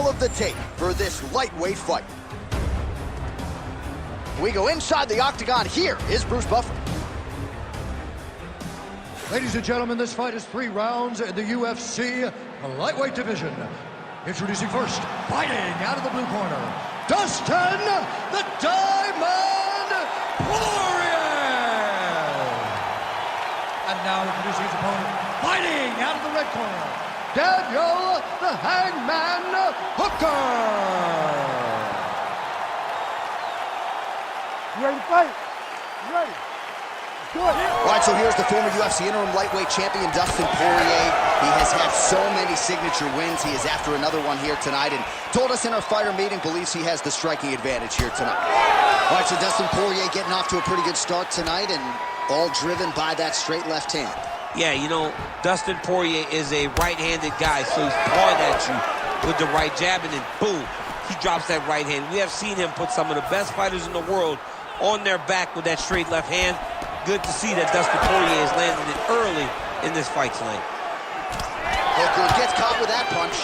tale of the tape for this lightweight fight. We go inside the octagon. Here is Bruce Buffer. Ladies and gentlemen, this fight is 3 rounds in the UFC lightweight division. Introducing first, fighting out of the blue corner, Dustin the Diamond Poirier! And now introducing his opponent, fighting out of the red corner, Daniel the Hangman Hooker! You ready to fight? You ready? All right, so here's the former UFC interim lightweight champion, Dustin Poirier. He has had so many signature wins. He is after another one here tonight and told us in our fighter meeting believes he has the striking advantage here tonight. All right, so Dustin Poirier getting off to a pretty good start tonight and all driven by that straight left hand. Yeah, you know, Dustin Poirier is a right-handed guy, so he's pawing at you with the right jab, and then boom, he drops that right hand. We have seen him put some of the best fighters in the world on their back with that straight left hand. Good to see that Dustin Poirier is landing it early in this fight tonight. Hooker gets caught with that punch.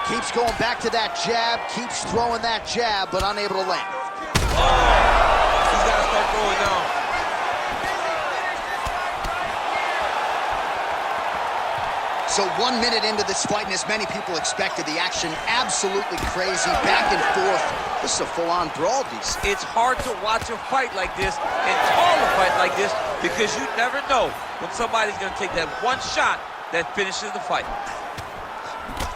Keeps going back to that jab, keeps throwing that jab, but unable to land. Oh, he's got to start throwing now. So 1 minute into this fight, and as many people expected, the action absolutely crazy, back and forth. This is a full-on brawl, DC. It's hard to watch a fight like this and call a fight like this because you never know when somebody's going to take that one shot that finishes the fight.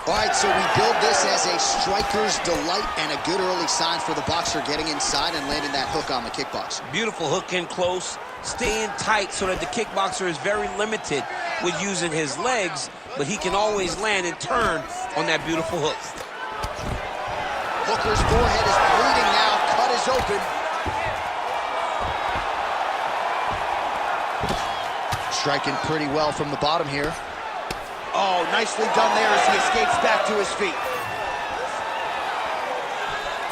All right, so we build this as a striker's delight and a good early sign for the boxer getting inside and landing that hook on the kickboxer. Beautiful hook in close, staying tight so that the kickboxer is very limited with using his legs, but he can always land and turn on that beautiful hook. Hooker's forehead is bleeding now, cut is open. Striking pretty well from the bottom here. Oh, nicely done there as he escapes back to his feet.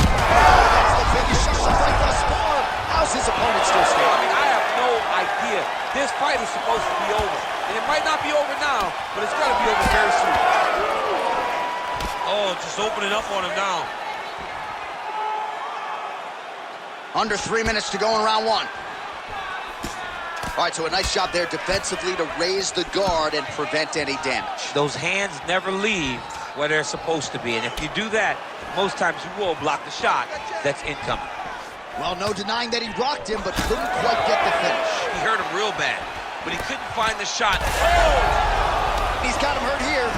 Oh, that's the finish. Right thus far. How's his opponent still standing? I mean, I have no idea. This fight is supposed to be over. And it might not be over now, but it's got to be over very soon. Oh, just opening up on him now. Under 3 minutes to go in round 1. All right, so a nice job there defensively to raise the guard and prevent any damage. Those hands never leave where they're supposed to be. And if you do that, most times you will block the shot that's incoming. Well, no denying that he rocked him, but couldn't quite get the finish. He hurt him real bad, but he couldn't find the shot. Oh! He's got him hurt here.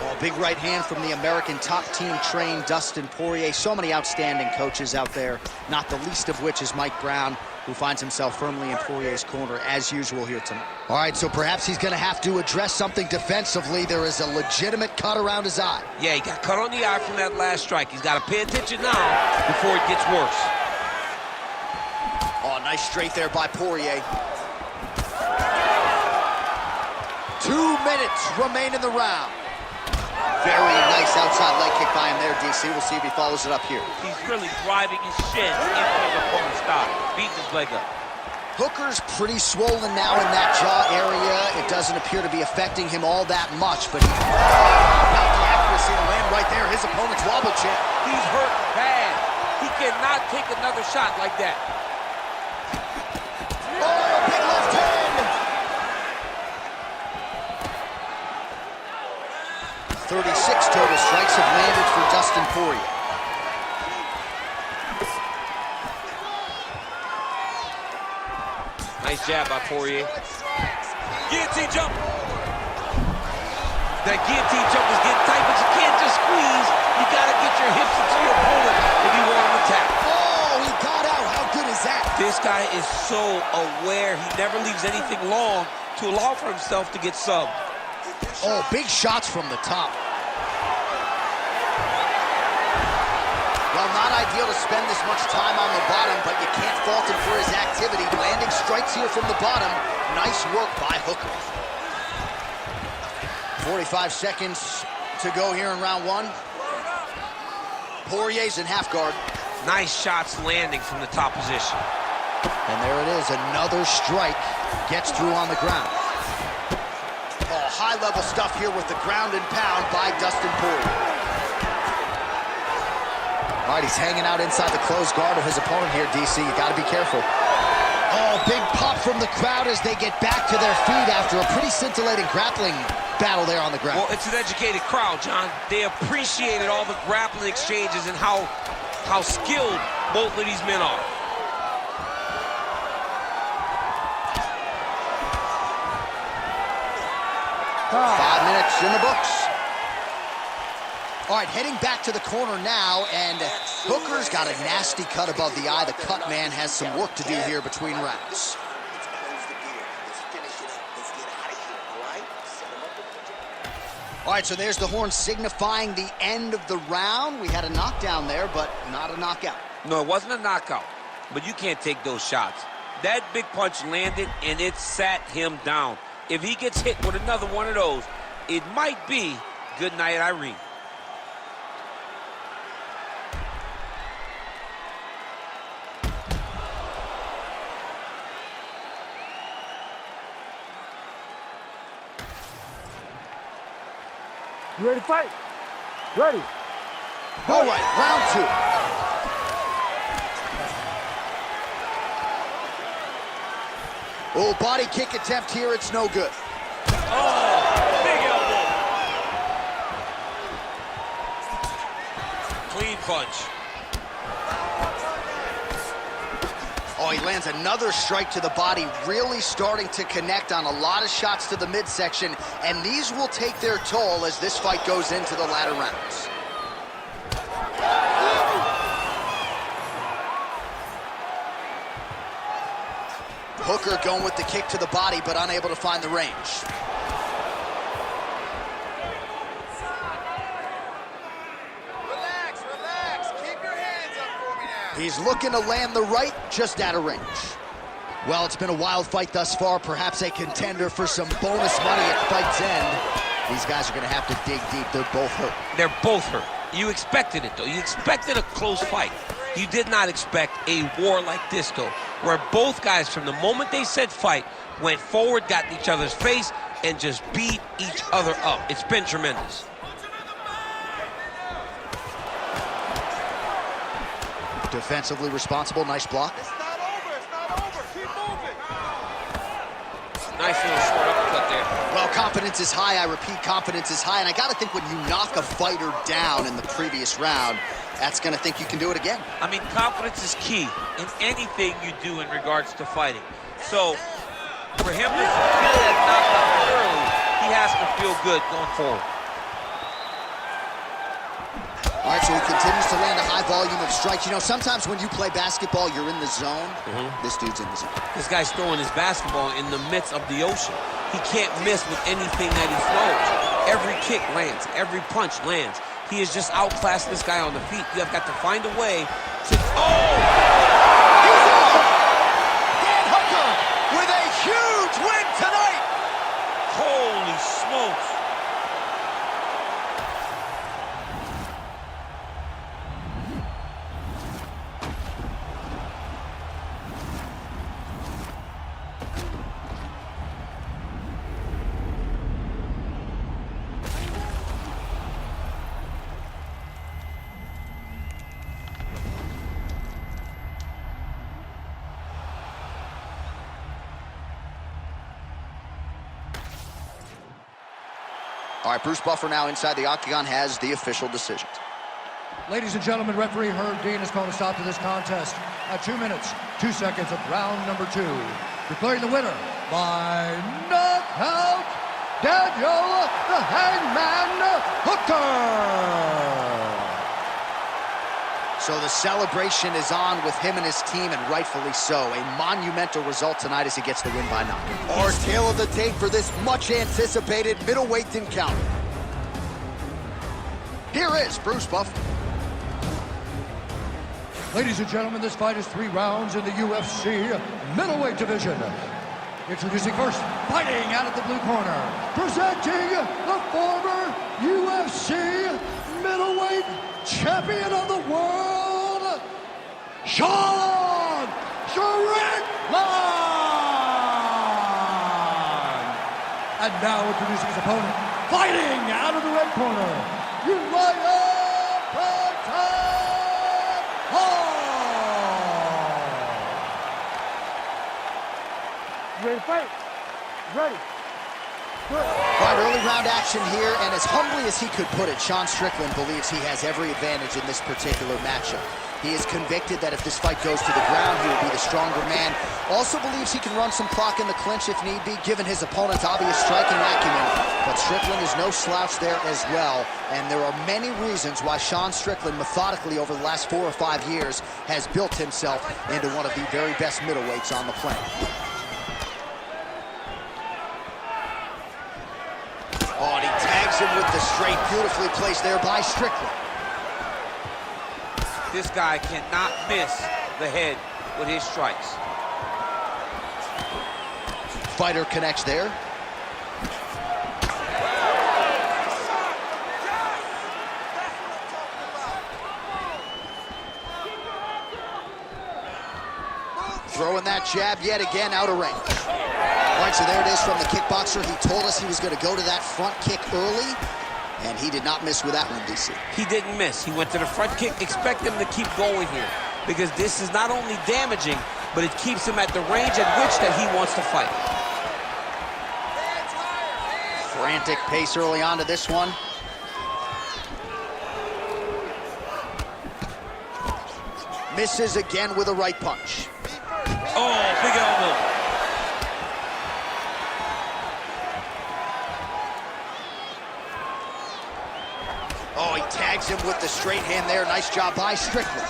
Oh, big right hand from the American top team trained Dustin Poirier. So many outstanding coaches out there, not the least of which is Mike Brown, who finds himself firmly in Poirier's corner as usual here tonight. All right, so perhaps he's going to have to address something defensively. There is a legitimate cut around his eye. Yeah, he got cut on the eye from that last strike. He's got to pay attention now before it gets worse. Oh, nice straight there by Poirier. 2 minutes remain in the round. Very nice outside leg kick by him there, DC. We'll see if he follows it up here. He's really driving his shin into his opponent's thigh, beating his leg up. Hooker's pretty swollen now in that jaw area. It doesn't appear to be affecting him all that much, but about the accuracy to land right there. His opponent's wobble chip. He's hurt bad. He cannot take another shot like that. Oh, big left hand. 36 total strikes have landed for Dustin Poirier. Nice jab by Poirier. Guillotine jump. That guillotine jump is getting tight, but you can't just squeeze. You got to get your hips into your opponent if you want him to tap. Oh, he got out. How good is that? This guy is so aware. He never leaves anything long to allow for himself to get subbed. Oh, big shots from the top. Well, not ideal to spend this much time on the bottom, but you can't fault him for his activity. Landing strikes here from the bottom. Nice work by Hooker. 45 seconds to go here in round 1. Poirier's in half guard. Nice shots landing from the top position. And there it is, another strike gets through on the ground. Oh, high-level stuff here with the ground and pound by Dustin Poirier. All right, he's hanging out inside the closed guard of his opponent here, DC. You got to be careful. Oh, big pop from the crowd as they get back to their feet after a pretty scintillating grappling battle there on the ground. Well, it's an educated crowd, John. They appreciated all the grappling exchanges and how skilled both of these men are. Stop. 5 minutes in the books. All right, heading back to the corner now, and Hooker's got a nasty cut above the eye. The cut man has some work to do here between rounds. All right, so there's the horn signifying the end of the round. We had a knockdown there, but not a knockout. No, it wasn't a knockout, but you can't take those shots. That big punch landed, and it sat him down. If he gets hit with another one of those, it might be good night, Irene. You ready to fight? Ready. All right, round two. Oh, body kick attempt here, it's no good. Oh, big elbow. Clean punch. Oh, he lands another strike to the body, really starting to connect on a lot of shots to the midsection, and these will take their toll as this fight goes into the latter rounds. Hooker going with the kick to the body, but unable to find the range. He's looking to land the right, just out of range. Well, it's been a wild fight thus far, perhaps a contender for some bonus money at fight's end. These guys are going to have to dig deep. They're both hurt. They're both hurt. You expected it, though. You expected a close fight. You did not expect a war like this, though, where both guys, from the moment they said fight, went forward, got in each other's face, and just beat each other up. It's been tremendous. Defensively responsible, nice block. It's not over, keep moving. Nice little short uppercut there. Well, confidence is high. I repeat, confidence is high. And I got to think when you knock a fighter down in the previous round, that's going to think you can do it again. I mean, confidence is key in anything you do in regards to fighting. So, for him to feel that knockout early, he has to feel good going forward. All right, so he continues to land a high volume of strikes. You know, sometimes when you play basketball, you're in the zone. This dude's in the zone. This guy's throwing his basketball in the midst of the ocean. He can't miss with anything that he throws. Every kick lands. Every punch lands. He has just outclassed this guy on the feet. You have got to find a way to... Oh! He's on! Dan Hooker with a huge win tonight! Holy smokes! All right, Bruce Buffer now inside the octagon has the official decision. Ladies and gentlemen, referee Herb Dean has called a stop to this contest at 2 minutes, 2 seconds of round number 2. Declaring the winner by knockout, Daniel the Hangman Hooker. So the celebration is on with him and his team, and rightfully so. A monumental result tonight as he gets the win by knockout. Our tail of the tape for this much-anticipated middleweight encounter. Here is Bruce Buffer. Ladies and gentlemen, this fight is 3 rounds in the UFC middleweight division. Introducing first, fighting out of the blue corner, presenting the former UFC middleweight champion of the world, Strickland! And now introducing his opponent, fighting out of the red corner, Ready to fight? Ready. Good. All right, early round action here, and as humbly as he could put it, Sean Strickland believes he has every advantage in this particular matchup. He is convicted that if this fight goes to the ground, he will be the stronger man. Also believes he can run some clock in the clinch if need be, given his opponent's obvious striking acumen. But Strickland is no slouch there as well, and there are many reasons why Sean Strickland, methodically over the last 4 or 5 years, has built himself into one of the very best middleweights on the planet. Oh, and he tags him with the straight, beautifully placed there by Strickland. This guy cannot miss the head with his strikes. Fighter connects there. Throwing that jab yet again out of range. All right, so there it is from the kickboxer. He told us he was going to go to that front kick early, and he did not miss with that one, DC. He didn't miss. He went to the front kick. Expect him to keep going here, because this is not only damaging, but it keeps him at the range at which that he wants to fight. Frantic pace early on to this one. Misses again with a right punch. Oh, big elbow. Oh, he tags him with the straight hand there. Nice job by Strickland.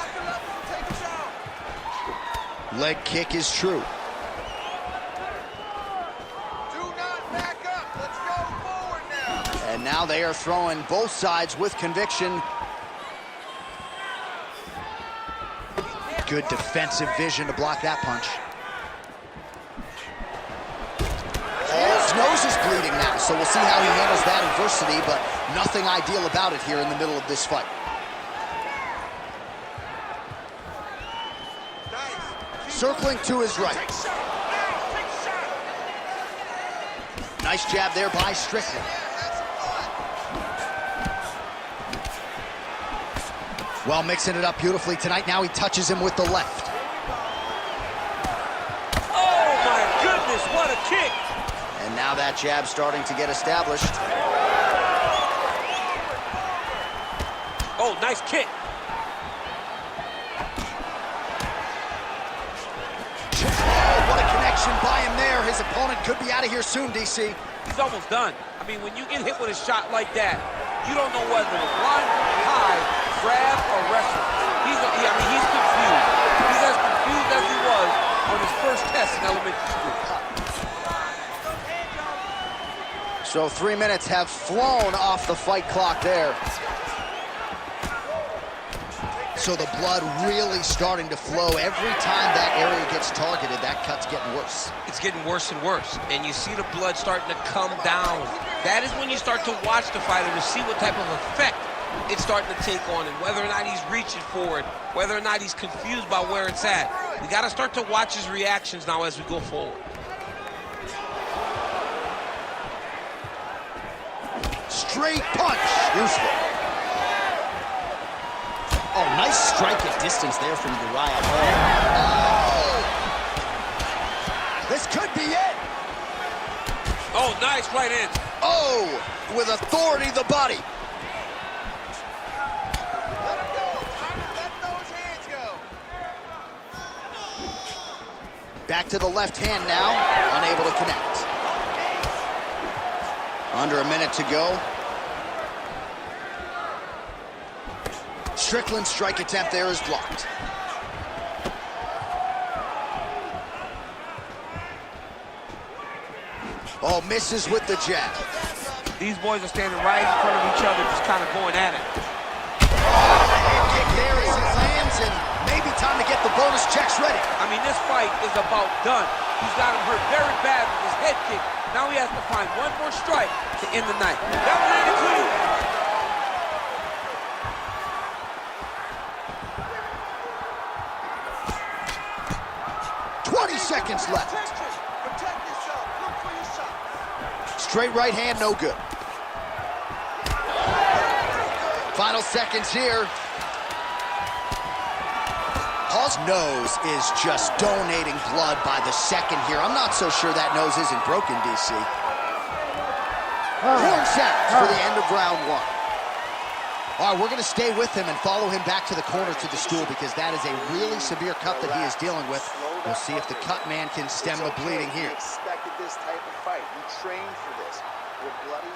Leg kick is true. Do not back up. Let's go forward now. And now they are throwing both sides with conviction. Good defensive vision to block that punch. Oh, his nose is bleeding now, so we'll see how he handles that adversity, but nothing ideal about it here in the middle of this fight. Circling to his right. Nice jab there by Strickland. Well, mixing it up beautifully tonight. Now he touches him with the left. Oh, my goodness, what a kick. And now that jab starting to get established. Oh, nice kick. Oh, what a connection by him there. His opponent could be out of here soon, DC. He's almost done. I mean, when you get hit with a shot like that, you don't know whether to run, hide, grab, or wrestle. He's confused. He's as confused as he was on his first test in elementary school. So 3 minutes have flown off the fight clock there. So the blood really starting to flow. Every time that area gets targeted, that cut's getting worse. It's getting worse and worse, and you see the blood starting to come down. That is when you start to watch the fighter to see what type of effect it's starting to take on him, whether or not he's reaching for it, whether or not he's confused by where it's at. We got to start to watch his reactions now as we go forward. Straight punch. Useful. Oh, nice strike at distance there from Uriah. Oh! This could be it. Oh, nice right hand. Oh, with authority the body. Let him go. Let those hands go. Back to the left hand now, unable to connect. Under a minute to go. Strickland's strike attempt there is blocked. Oh, misses with the jab. These boys are standing right in front of each other, just kind of going at it. Hand kick there as it lands, and maybe time to get the bonus checks ready. I mean, this fight is about done. He's got him hurt very bad with his head kick. Now he has to find one more strike to end the night. That one ain't included. seconds left. Protect yourself. Look for your shot. Straight right hand, no good. Final seconds here. Paul's nose is just donating blood by the second here. I'm not so sure that nose isn't broken, DC. Horn sounds for the end of round one. All right, we're going to stay with him and follow him back to the corner to the stool because that is a really severe cut that he is dealing with. We'll see if the cut man can stem the bleeding here. He expected this type of fight. He trained for this. You're bloody.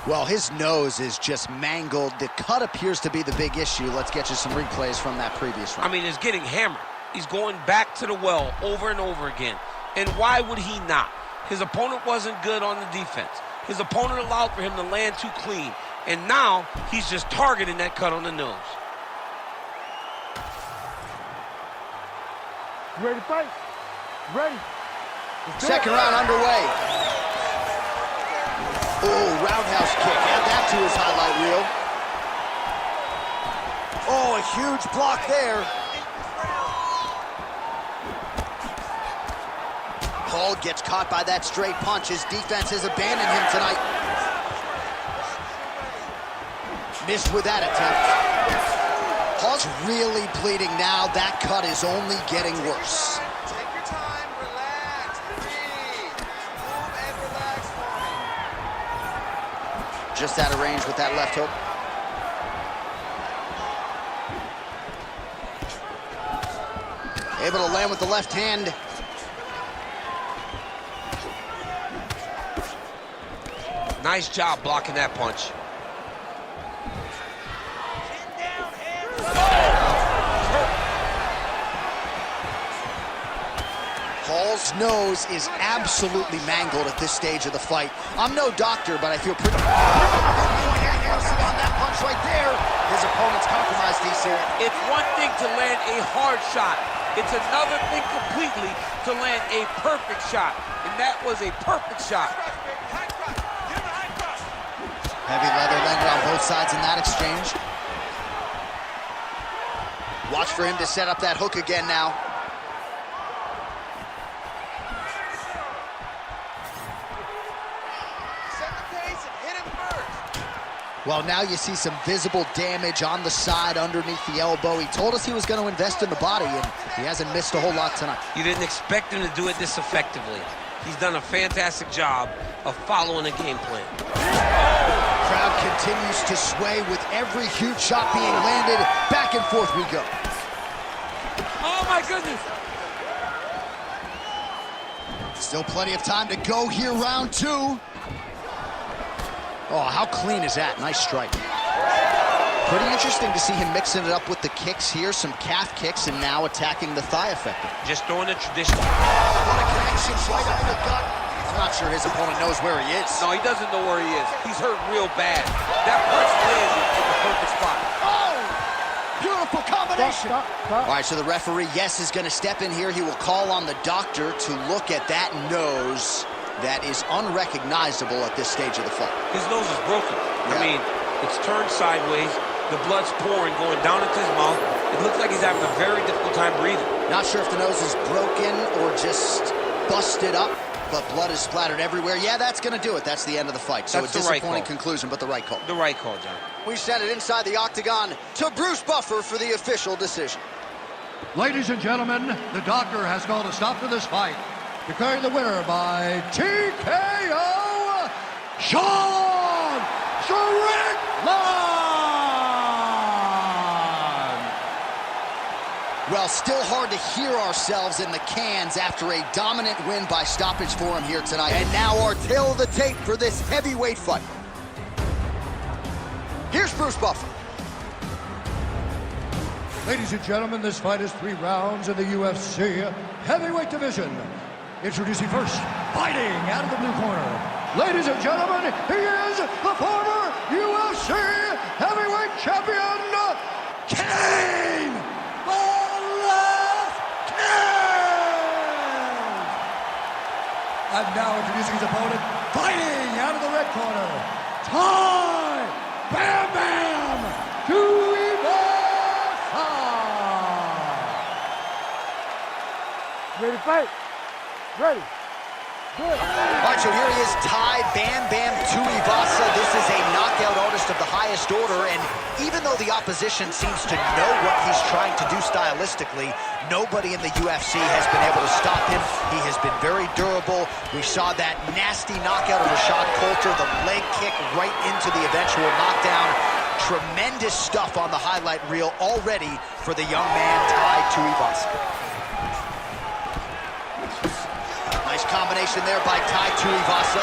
Well, his nose is just mangled. The cut appears to be the big issue. Let's get you some replays from that previous round. I mean, it's getting hammered. He's going back to the well over and over again. And why would he not? His opponent wasn't good on the defense. His opponent allowed for him to land too clean. And now he's just targeting that cut on the nose. You ready to fight? Ready. Second round underway. Oh, roundhouse kick. Add that to his highlight reel. Oh, a huge block there. Paul gets caught by that straight punch. His defense has abandoned him tonight. Missed with that attempt. Paul's really bleeding now. That cut is only getting worse. Take your time, relax, breathe. Move and relax for me. Just out of range with that left hook. Able to land with the left hand. Nice job blocking that punch. Paul's nose is absolutely mangled at this stage of the fight. I'm no doctor, but I feel pretty... on that punch right there. His opponent's compromised, DC. It's one thing to land a hard shot. It's another thing completely to land a perfect shot. And that was a perfect shot. Heavy leather landed on both sides in that exchange. Watch for him to set up that hook again now. Set the pace and hit him first. Well, now you see some visible damage on the side underneath the elbow. He told us he was going to invest in the body, and he hasn't missed a whole lot tonight. You didn't expect him to do it this effectively. He's done a fantastic job of following a game plan. Crowd continues to sway with every huge shot being landed. Back and forth we go. Oh, my goodness. Still plenty of time to go here, round two. Oh, how clean is that? Nice strike. Pretty interesting to see him mixing it up with the kicks here, some calf kicks, and now attacking the thigh effectively. Just throwing the traditional. What a connection right up in the gut. I'm not sure his opponent knows where he is. No, he doesn't know where he is. He's hurt real bad. That punch landed in the perfect spot. Oh! Beautiful combination. Stop. All right, so the referee, yes, is going to step in here. He will call on the doctor to look at that nose that is unrecognizable at this stage of the fight. His nose is broken. Yeah. I mean, it's turned sideways. The blood's pouring, going down into his mouth. It looks like he's having a very difficult time breathing. Not sure if the nose is broken or just busted up, but blood is splattered everywhere. Yeah, that's going to do it. That's the end of the fight. So That's a the right disappointing call. conclusion, but the right call. The right call, John. We send it inside the octagon to Bruce Buffer for the official decision. Ladies and gentlemen, the doctor has called a stop to this fight, declaring the winner by TKO, Strickland! Well, still hard to hear ourselves in the cans after a dominant win by stoppage for him here tonight. And now our tail of the tape for this heavyweight fight. Here's Bruce Buffer. Ladies and gentlemen, this fight is 3 rounds in the UFC heavyweight division. Introducing first, fighting out of the blue corner. Ladies and gentlemen, he is the former UFC heavyweight champion, King Velasquez! And now introducing his opponent, fighting out of the red corner, Bam Bam Tuivasa! Ready to fight? Ready. Good. All right, so here he is, Ty Bam Bam Tuivasa. This is a knockout artist of the highest order, and even though the opposition seems to know what he's trying to do stylistically, nobody in the UFC has been able to stop him. He has been very durable. We saw that nasty knockout of Rashad Coulter, the leg kick right into the eventual knockdown. Tremendous stuff on the highlight reel already for the young man, Ty Tuivasa. Nice combination there by Ty Tuivasa.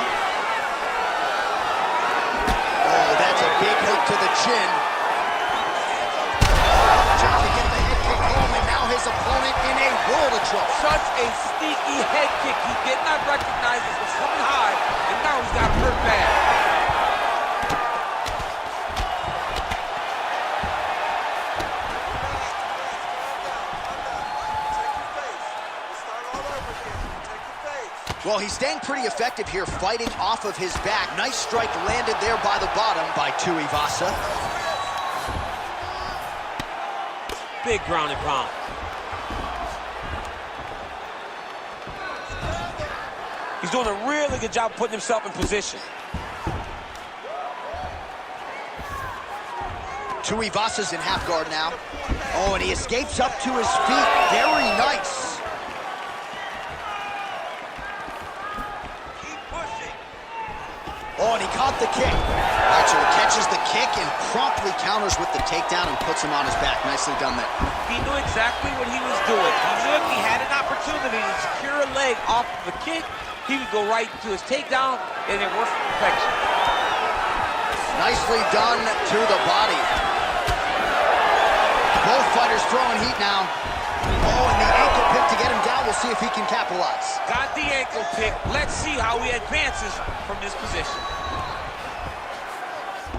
Oh, that's a big hook to the chin. Job to get the head kick home, and now his opponent in a world of trouble. Such a sneaky head kick. He did not recognize it was coming high, and now he's got hurt bad. Well, he's staying pretty effective here, fighting off of his back. Nice strike landed there by the bottom by Tuivasa. Big ground and pound. He's doing a really good job putting himself in position. Tuivasa's in half guard now. Oh, and he escapes up to his feet. Very nice. Oh, and he caught the kick. All right, so he catches the kick and promptly counters with the takedown and puts him on his back. Nicely done there. He knew exactly what he was doing. He knew if he had an opportunity to secure a leg off of the kick, he would go right to his takedown, and it worked to perfection. Nicely done to the body. Both fighters throwing heat now. Oh, and the ankle pick to get him down. We'll see if he can capitalize. Got the ankle pick. Let's see how he advances from this position.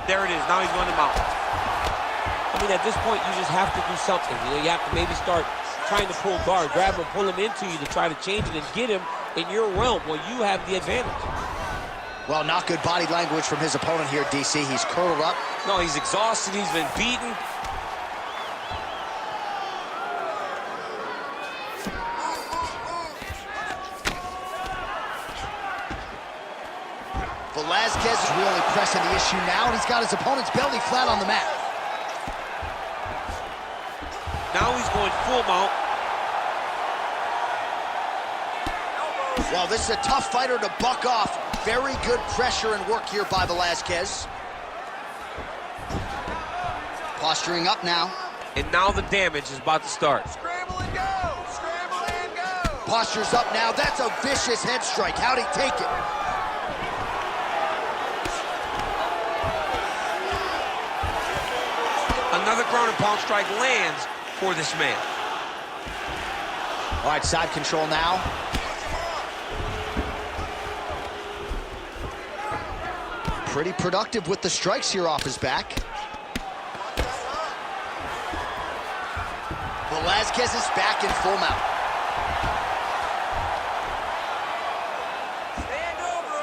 There it is. Now he's going to mount. I mean, at this point, you just have to do something. You know, you have to maybe start trying to pull guard, grab him, pull him into you to try to change it and get him in your realm where you have the advantage. Well, not good body language from his opponent here, DC. He's curled up. No, he's exhausted. He's been beaten. Velasquez is really pressing the issue now, and he's got his opponent's belly flat on the mat. Now he's going full mount. Well, this is a tough fighter to buck off. Very good pressure and work here by Velasquez. Posturing up now. And now the damage is about to start. Scramble and go! Scramble and go! Postures up now. That's a vicious head strike. How'd he take it? Another ground and pound strike lands for this man. All right, side control now. Pretty productive with the strikes here off his back. Velasquez is back in full mount.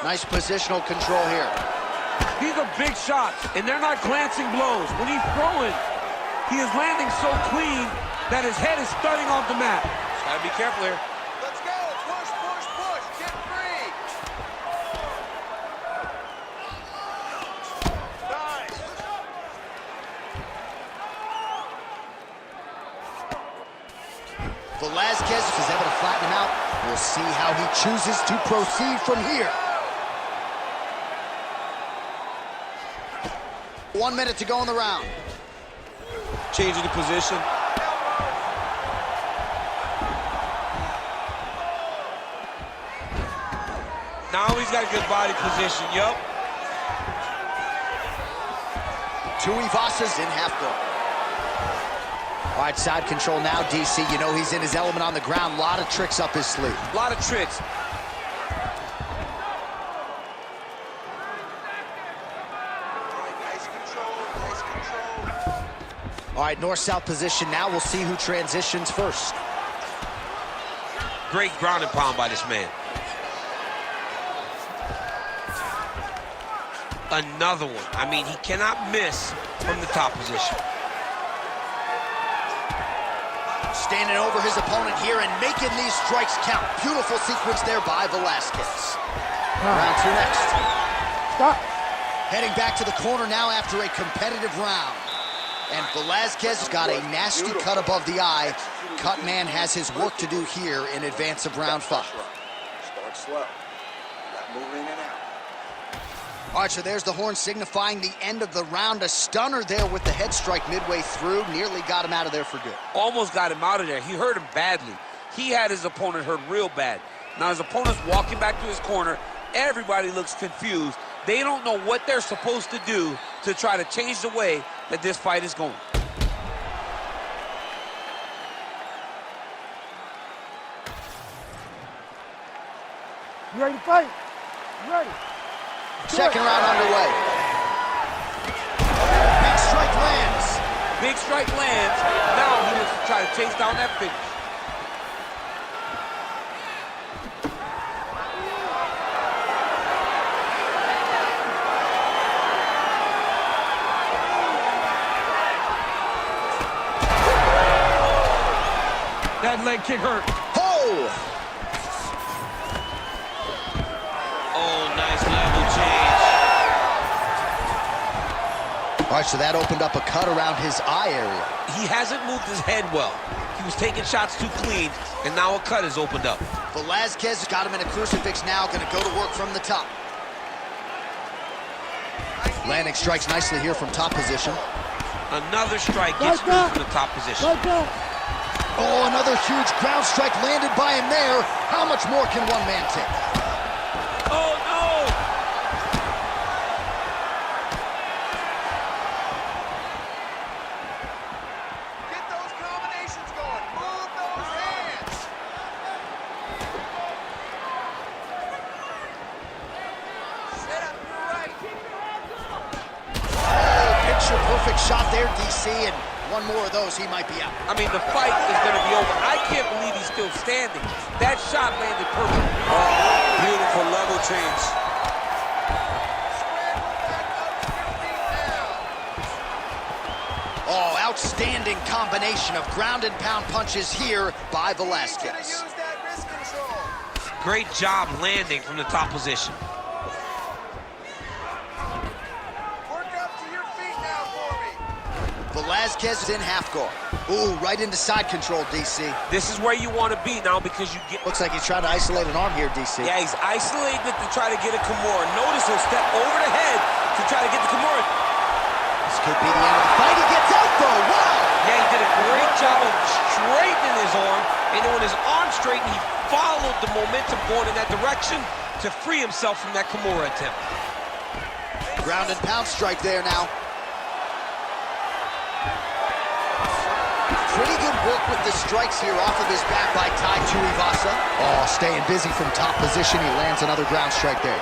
Nice positional control here. These are big shots, and they're not glancing blows. When he's throwing, he is landing so clean that his head is starting off the mat. Just gotta be careful here. Let's go! Push, push, push! Get free! Nice! Velasquez is able to flatten him out. We'll see how he chooses to proceed from here. 1 minute to go in the round. Changing the position. Now he's got a good body position, yup. Tuivasa's in half guard. All right, side control now, DC. You know he's in his element on the ground. A lot of tricks up his sleeve. A lot of tricks. All right, north-south position now. We'll see who transitions first. Great ground and pound by this man. Another one. I mean, he cannot miss from the top position. Standing over his opponent here and making these strikes count. Beautiful sequence there by Velasquez. Round 2 next. Stop. Heading back to the corner now after a competitive round. And Velasquez has got a nasty cut above the eye. Cut man has his work to do here in advance of round 5. Start slow. Not moving in and out. All right, so there's the horn signifying the end of the round. A stunner there with the head strike midway through. Nearly got him out of there for good. Almost got him out of there. He hurt him badly. He had his opponent hurt real bad. Now his opponent's walking back to his corner. Everybody looks confused. They don't know what they're supposed to do to try to change the way that this fight is going. You ready to fight? You ready? Second round underway. Big strike lands. Big strike lands. Now he needs to try to chase down that finish. That leg kick hurt. Oh! Oh, nice level change. All right, so that opened up a cut around his eye area. He hasn't moved his head well. He was taking shots too clean, and now a cut has opened up. Velasquez got him in a crucifix now, going to go to work from the top. Landing strikes nicely here from top position. Another strike gets moved from the top position. Oh, another huge ground strike landed by him there. How much more can one man take? Oh, no! Get those combinations going. Move those hands. Set up your right. Oh, picture perfect shot there, DC, and one more of those, he might be out. I mean, the fight is going to be over. I can't believe he's still standing. That shot landed perfect. Oh, beautiful level change. Oh, outstanding combination of ground and pound punches here by Velasquez. Use that wrist control. Great job landing from the top position. Work up to your feet now for me. Velasquez is in half guard. Ooh, right into side control, DC. This is where you want to be now because you get... Looks like he's trying to isolate an arm here, DC. Yeah, he's isolating it to try to get a Kimura. Notice he'll step over the head to try to get the Kimura. This could be the end of the fight. He gets out, though. Wow! Yeah, he did a great job of straightening his arm, and then when his arm straightened, he followed the momentum going in that direction to free himself from that Kimura attempt. Ground and pound strike there now. Pretty good work with the strikes here off of his back by Tuivasa. Oh, staying busy from top position. He lands another ground strike there.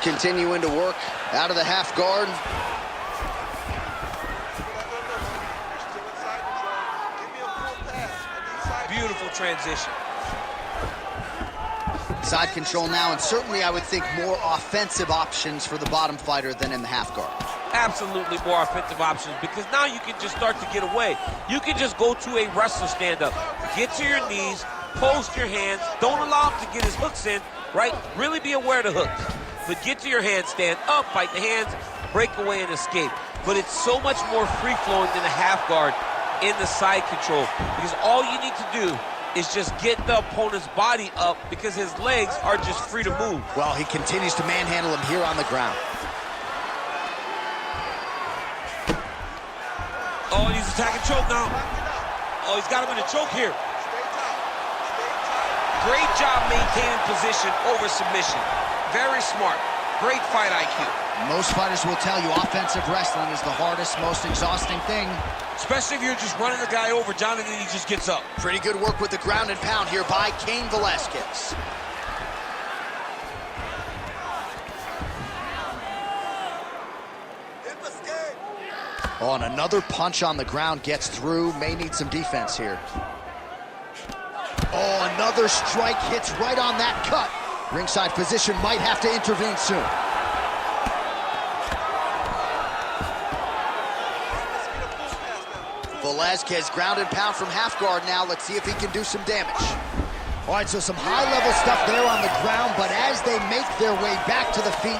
Continuing to work out of the half guard. Beautiful transition. Side control now, and certainly I would think more offensive options for the bottom fighter than in the half guard. Absolutely more offensive options because now you can just start to get away. You can just go to a wrestler stand-up. Get to your knees, post your hands. Don't allow him to get his hooks in, right? Really be aware of the hooks. But get to your hands, stand up, fight the hands, break away and escape. But it's so much more free-flowing than a half guard in the side control because all you need to do is just get the opponent's body up because his legs are just free to move. Well, he continues to manhandle him here on the ground. Oh, and he's attacking choke now. Oh, he's got him in a choke here. Great job maintaining position over submission. Very smart. Great fight IQ. Most fighters will tell you offensive wrestling is the hardest, most exhausting thing. Especially if you're just running the guy over, Jonathan, he just gets up. Pretty good work with the ground and pound here by Cain Velasquez. Oh, and another punch on the ground gets through. May need some defense here. Oh, another strike hits right on that cut. Ringside physician might have to intervene soon. Velasquez ground and pound from half guard now. Let's see if he can do some damage. All right, so some high-level stuff there on the ground, but as they make their way back to the feet,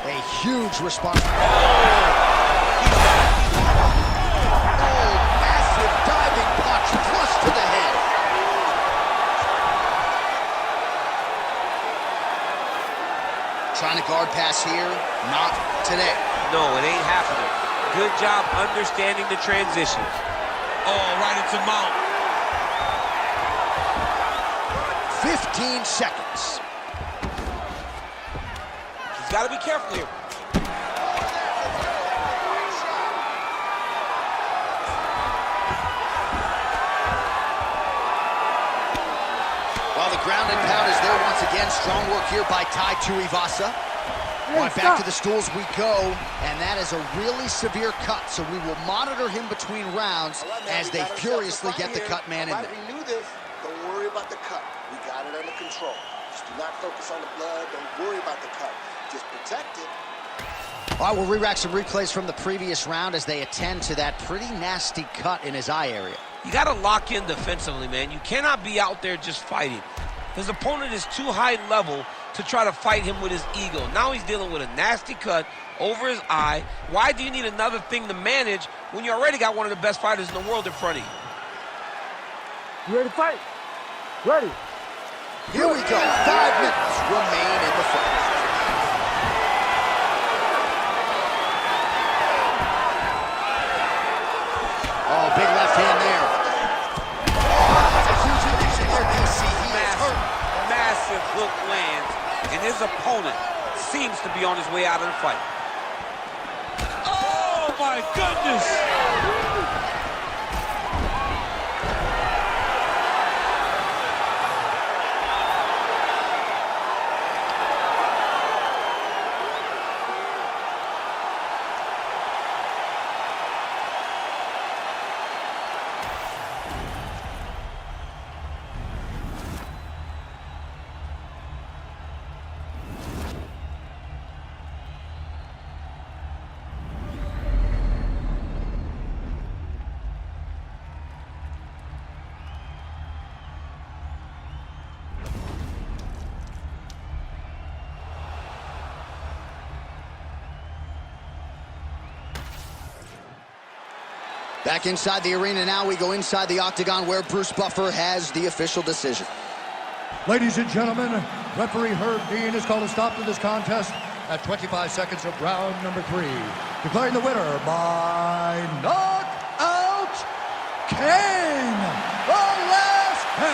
a huge response. Massive diving punch flush to the head. Trying to guard pass here, not today. No, it ain't happening. Good job understanding the transitions. Oh, right into mount. 15 seconds. He's got to be careful here. While the ground and pound is there once again. Strong work here by Tuivasa. Right, back to the stools we go, and that is a really severe cut, so we will monitor him between rounds as they furiously get the cut man in there. We knew this. Don't worry about the cut. We got it under control. Just do not focus on the blood. Don't worry about the cut. Just protect it. All right, we'll re-rack some replays from the previous round as they attend to that pretty nasty cut in his eye area. You got to lock in defensively, man. You cannot be out there just fighting. His opponent is too high level to try to fight him with his ego. Now he's dealing with a nasty cut over his eye. Why do you need another thing to manage when you already got one of the best fighters in the world in front of you? You ready to fight? Ready. Here we go. 5 minutes remain in the fight. Oh, big left hand there. Oh, that's a huge addition there, DC. He is hurt. Massive hook lands, and his opponent seems to be on his way out of the fight. Oh, my goodness! Back inside the arena now, we go inside the octagon where Bruce Buffer has the official decision. Ladies and gentlemen, referee Herb Dean has called a stop to this contest at 25 seconds of round number 3. Declaring the winner by knockout, Cain Velasquez.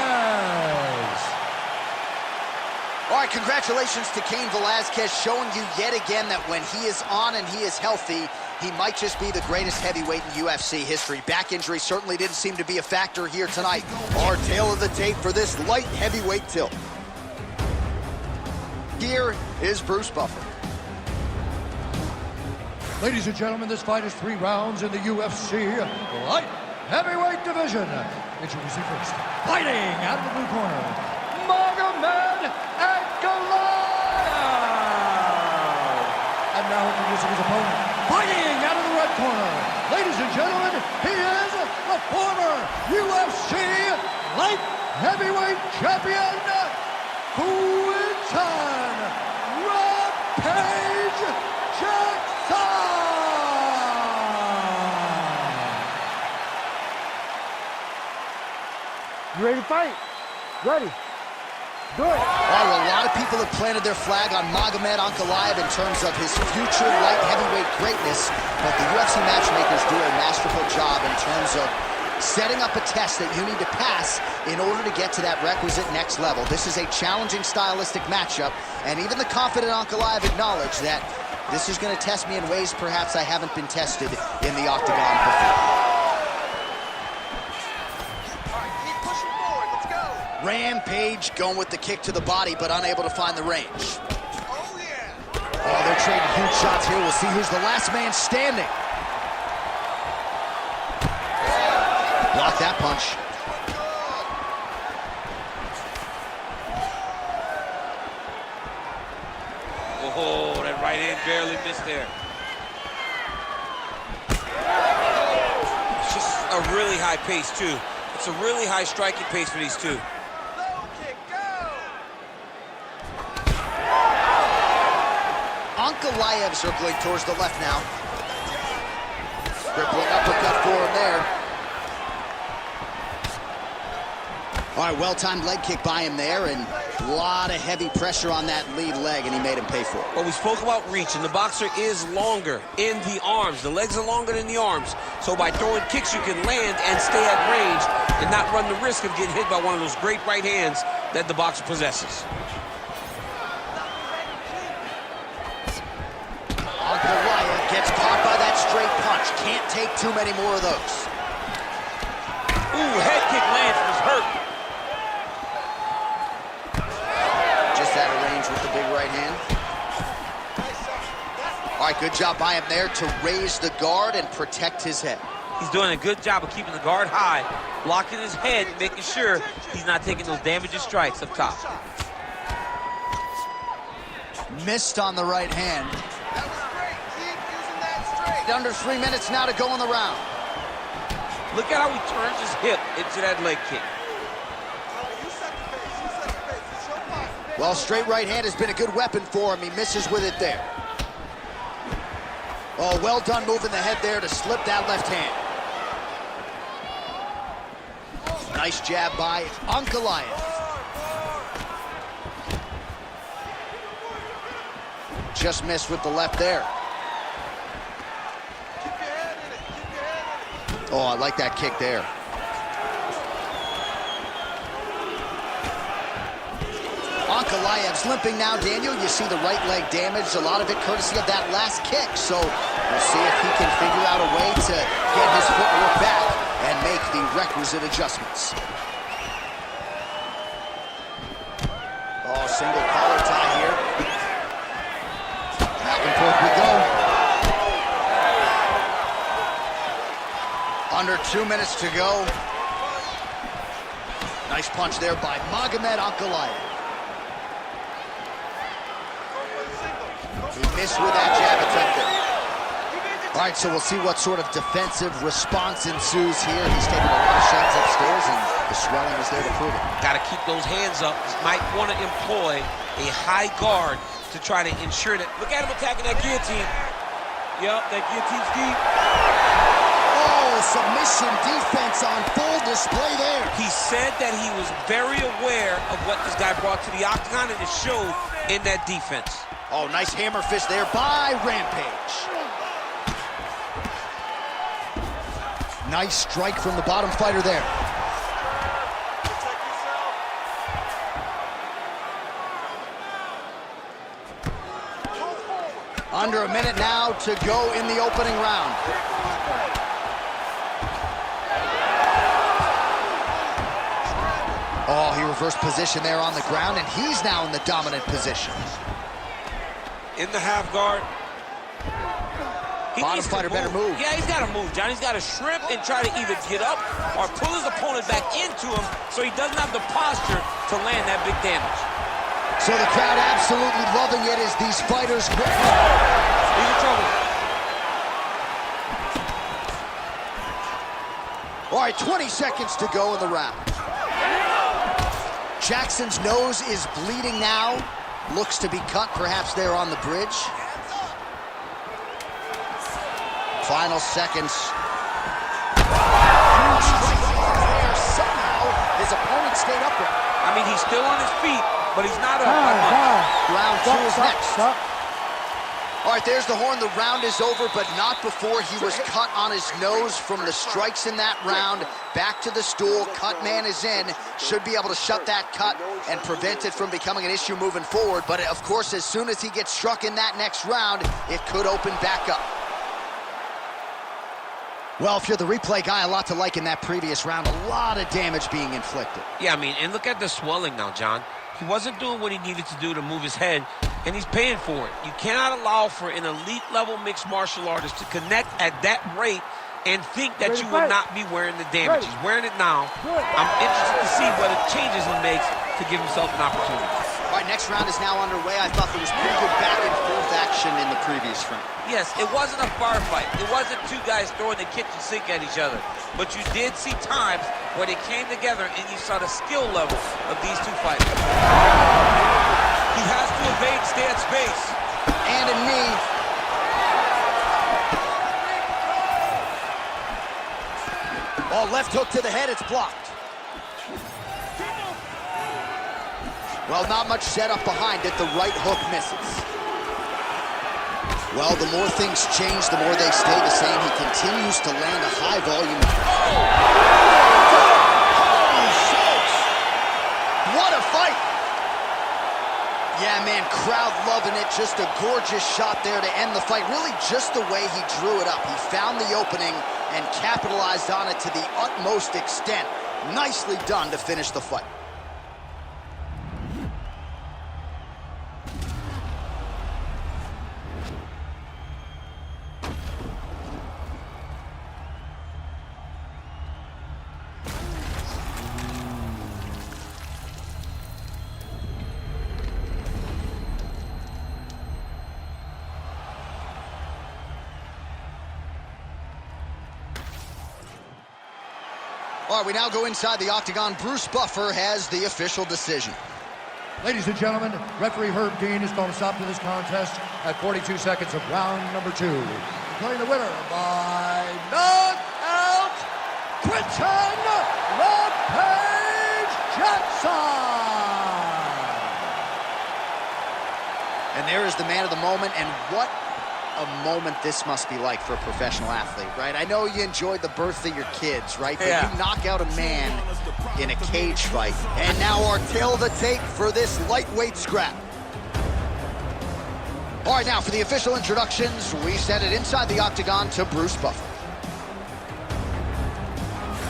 All right, congratulations to Cain Velasquez, showing you yet again that when he is on and he is healthy, he might just be the greatest heavyweight in UFC history. Back injury certainly didn't seem to be a factor here tonight. Our tail of the tape for this light heavyweight tilt. Here is Bruce Buffer. Ladies and gentlemen, this fight is 3 rounds in the UFC light heavyweight division. Introducing first, fighting out of the blue corner, Ankalaev. And now introducing his opponent, fighting out of the red corner. Ladies and gentlemen, he is the former UFC light heavyweight champion, Quinton Rampage Jackson. You ready to fight? Ready. Do it. Well, a lot of people have planted their flag on Magomed Ankalaev in terms of his future light heavyweight greatness, but the UFC matchmakers do a masterful job in terms of setting up a test that you need to pass in order to get to that requisite next level. This is a challenging stylistic matchup, and even the confident Ankalaev acknowledged that this is going to test me in ways perhaps I haven't been tested in the octagon before. Rampage going with the kick to the body, but unable to find the range. Oh, yeah. Oh, they're trading huge shots here. We'll see who's the last man standing. Block that punch. Oh, that right hand barely missed there. It's just a really high pace, too. It's a really high striking pace for these two. Low kick, go! Ankalaev circling towards the left now. Crippling uppercut for him there. All right, well-timed leg kick by him there, and a lot of heavy pressure on that lead leg, and he made him pay for it. Well, we spoke about reach, and the boxer is longer in the arms. The legs are longer than the arms. So by throwing kicks, you can land and stay at range and not run the risk of getting hit by one of those great right hands that the boxer possesses. Ankalaev gets caught by that straight punch. Can't take too many more of those. Ooh, head kick lands and is hurt. Out of range with the big right hand. All right, good job by him there to raise the guard and protect his head. He's doing a good job of keeping the guard high, blocking his head, making sure he's not taking those damaging strikes up top. Missed on the right hand. That was great. Keep using that straight. Under 3 minutes now to go in the round. Look at how he turns his hip into that leg kick. Well, straight right hand has been a good weapon for him. He misses with it there. Oh, well done moving the head there to slip that left hand. Nice jab by Ankalaev. Just missed with the left there. Oh, I like that kick there. Ankalaev's limping now, Daniel. You see the right leg damaged, a lot of it courtesy of that last kick. So we'll see if he can figure out a way to get his footwork back and make the requisite adjustments. Oh, single collar tie here. Back and forth we go. Under 2 minutes to go. Nice punch there by Magomed Ankalaev. He missed with that jab attempt there. All right, so we'll see what sort of defensive response ensues here. He's taking a lot of shots upstairs, and the swelling is there to prove it. Got to keep those hands up. Might want to employ a high guard to try to ensure that. Look at him attacking that guillotine. Yep, that guillotine's deep. Oh, submission defense on full display there. He said that he was very aware of what this guy brought to the octagon, and it showed in that defense. Oh, nice hammer fist there by Rampage. Nice strike from the bottom fighter there. Under a minute now to go in the opening round. Oh, he reversed position there on the ground, and he's now in the dominant position. In the half guard. Bottom fighter better move. Yeah, he's got to move, John. He's got to shrimp and try to either get up or pull his opponent back into him so he doesn't have the posture to land that big damage. So the crowd absolutely loving it as these fighters go. He's in trouble. All right, 20 seconds to go in the round. Jackson's nose is bleeding now. Looks to be cut, perhaps there on the bridge. Final seconds. Huge strike there. Somehow, his opponent stayed upright. I mean, he's still on his feet, but he's not up. Round two is next. All right, there's the horn. The round is over, but not before he was cut on his nose from the strikes in that round. Back to the stool. Cut man is in. Should be able to shut that cut and prevent it from becoming an issue moving forward. But, of course, as soon as he gets struck in that next round, it could open back up. Well, if you're the replay guy, a lot to like in that previous round. A lot of damage being inflicted. Yeah, I mean, and look at the swelling now, John. He wasn't doing what he needed to do to move his head, and he's paying for it. You cannot allow for an elite-level mixed martial artist to connect at that rate and think that you would not be wearing the damage. He's wearing it now. I'm interested to see what changes he makes to give himself an opportunity. All right, next round is now underway. I thought there was pretty good back and forth action in the previous round. Yes, it wasn't a bar fight. It wasn't two guys throwing the kitchen sink at each other. But you did see times where they came together and you saw the skill level of these two fighters. He has to evade, stay at space. And a knee. Oh, left hook to the head, it's blocked. Well, not much setup behind it. The right hook misses. Well, the more things change, the more they stay the same. He continues to land a high volume. Holy smokes! What a fight! Yeah, man, crowd loving it. Just a gorgeous shot there to end the fight. Really just the way he drew it up. He found the opening and capitalized on it to the utmost extent. Nicely done to finish the fight. All right, we now go inside the octagon. Bruce Buffer has the official decision. Ladies and gentlemen, referee Herb Dean is going to stop to this contest at 42 seconds of round number 2. Declaring the winner by knockout, Quinton Rampage Jackson! And there is the man of the moment, and what a moment this must be like for a professional athlete, right? I know you enjoyed the birth of your kids, right? But yeah, you knock out a man in a cage fight. And now our tail of the tape for this lightweight scrap. All right, now for the official introductions, we send it inside the octagon to Bruce Buffer.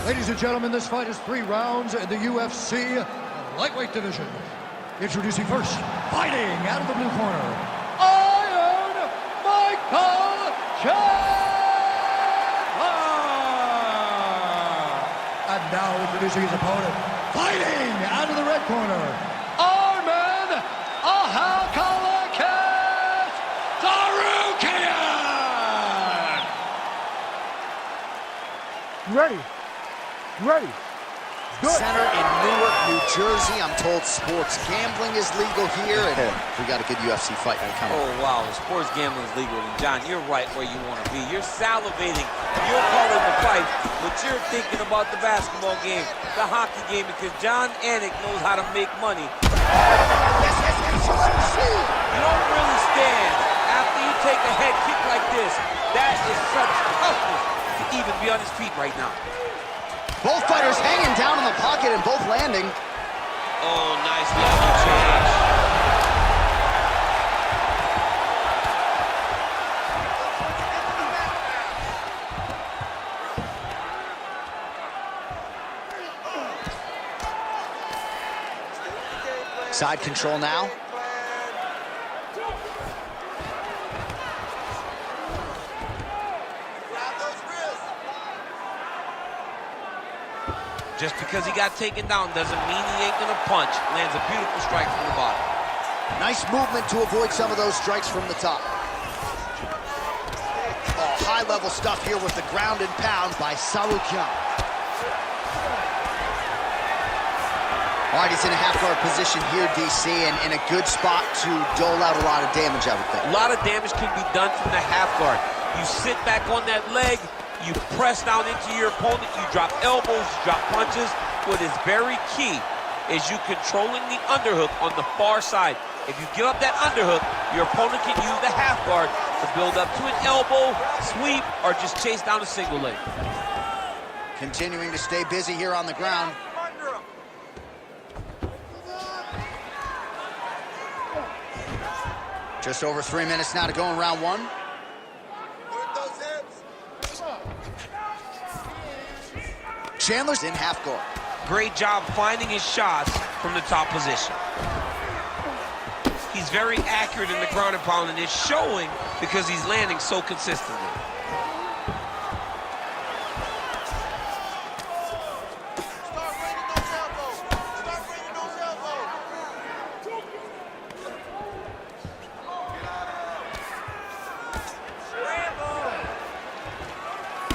Ladies and gentlemen, this fight is 3 rounds in the UFC lightweight division. Introducing first, fighting out of the blue corner, and now introducing his opponent, fighting out of the red corner, Ankalaev, Tsarukyan! You ready? You ready? Good. Center in Newark, New Jersey. I'm told sports gambling is legal here, and we got a good UFC fight coming. Oh, wow, sports gambling is legal. And John, you're right where you want to be. You're salivating. You're calling the fight, but you're thinking about the basketball game, the hockey game, because John Anik knows how to make money. You don't really stand after you take a head kick like this. That is such toughness to even be on his feet right now. Both fighters hanging down in the pocket and both landing. Oh, nice level change. Side control now. Just because he got taken down doesn't mean he ain't gonna punch. Lands a beautiful strike from the bottom. Nice movement to avoid some of those strikes from the top. Oh, high-level stuff here with the ground and pound by Tsarukyan. All right, he's in a half-guard position here, DC, and in a good spot to dole out a lot of damage, I would think. A lot of damage can be done from the half guard. You sit back on that leg, you press down into your opponent, you drop elbows, you drop punches. What is very key is you controlling the underhook on the far side. If you give up that underhook, your opponent can use the half guard to build up to an elbow, sweep, or just chase down a single leg. Continuing to stay busy here on the ground. Just over 3 minutes now to go in round 1. Chandler's in half guard. Great job finding his shots from the top position. He's very accurate in the ground and pound, and it's showing because he's landing so consistently.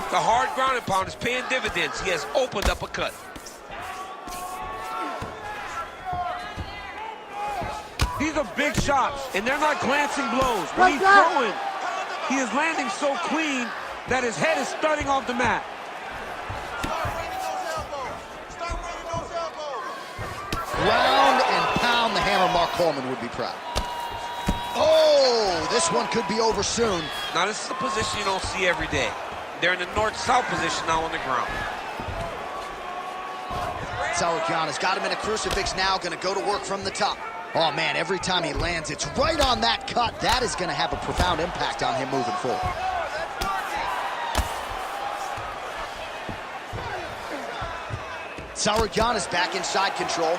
The hard ground and pound is paying dividends. He has opened up a cut. These are big shots, and they're not glancing blows. When he's throwing, he is landing so clean that his head is starting off the mat. Ground and pound, the hammer. Mark Coleman would be proud. Oh, this one could be over soon. Now, this is a position you don't see every day. They're in the north-south position now on the ground. Tsarukyan has got him in a crucifix now, going to go to work from the top. Oh, man, every time he lands, it's right on that cut. That is going to have a profound impact on him moving forward. Tsarukyan is back inside control.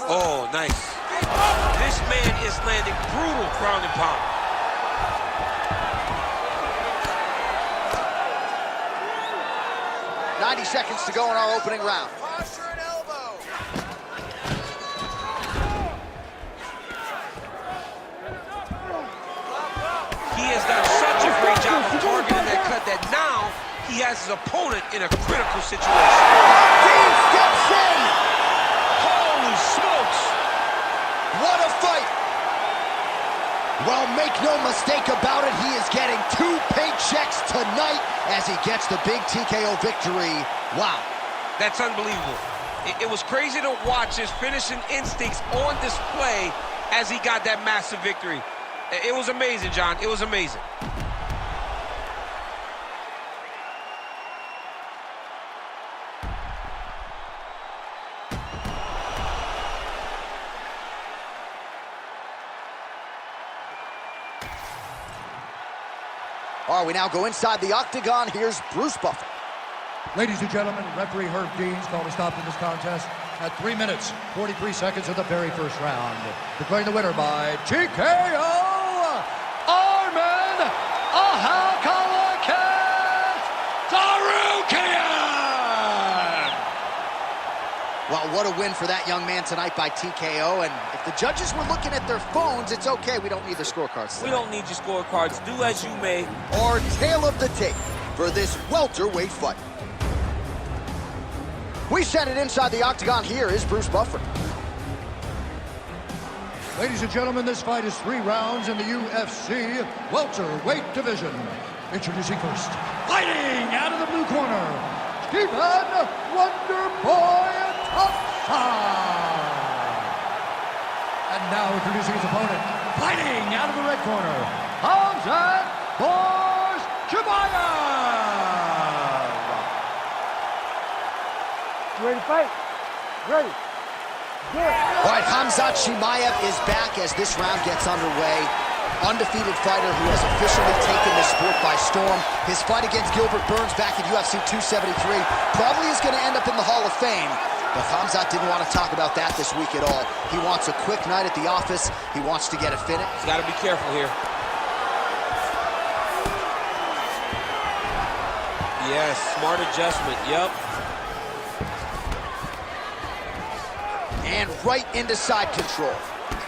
Oh, nice. This man is landing brutal ground and pound. .90 seconds to go in our opening round. Posture and elbow. He has done such a great job of targeting that cut that now he has his opponent in a critical situation. Dean steps in. Holy smokes! What a fight. Well, make no mistake about it, he is getting 2 paychecks tonight as he gets the big TKO victory. Wow. That's unbelievable. It was crazy to watch his finishing instincts on display as he got that massive victory. It was amazing, John. It was amazing. All right, we now go inside the octagon. Here's Bruce Buffer. Ladies and gentlemen, referee Herb Dean's called a stop to this contest at 3 minutes, 43 seconds of the very first round. Declaring the winner by TKO, Arman Ankalaev Tsarukyan! Well, what a win for that young man tonight by TKO. And if the judges were looking at their phones, it's okay. We don't need the scorecards We tonight. don't need your scorecards. Do as you may. Our tail of the tape for this welterweight fight. We send it inside the octagon. Here is Bruce Buffer. Ladies and gentlemen, this fight is 3 rounds in the UFC welterweight division. Introducing first, fighting out of the blue corner, Stephen Wonderboy Thompson. And now introducing his opponent, fighting out of the red corner, Thompson Boys Chimaev. You ready to fight? Ready. Good. All right, Khamzat Chimaev is back as this round gets underway. Undefeated fighter who has officially taken this sport by storm. His fight against Gilbert Burns back at UFC 273 probably is going to end up in the Hall of Fame. But Khamzat didn't want to talk about that this week at all. He wants a quick night at the office. He wants to get a finish. He's got to be careful here. Yes, smart adjustment. Yep. And right into side control.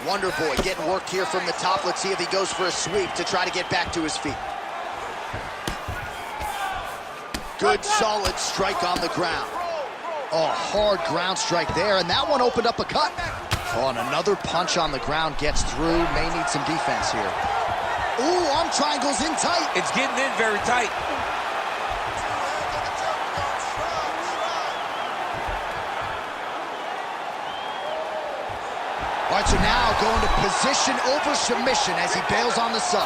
Wonderboy getting work here from the top. Let's see if he goes for a sweep to try to get back to his feet. Good, solid strike on the ground. Oh, hard ground strike there, and that one opened up a cut. Oh, and another punch on the ground gets through. May need some defense here. Ooh, arm triangles in tight. It's getting in very tight. All right, so now going to position over submission as he bails on the sub.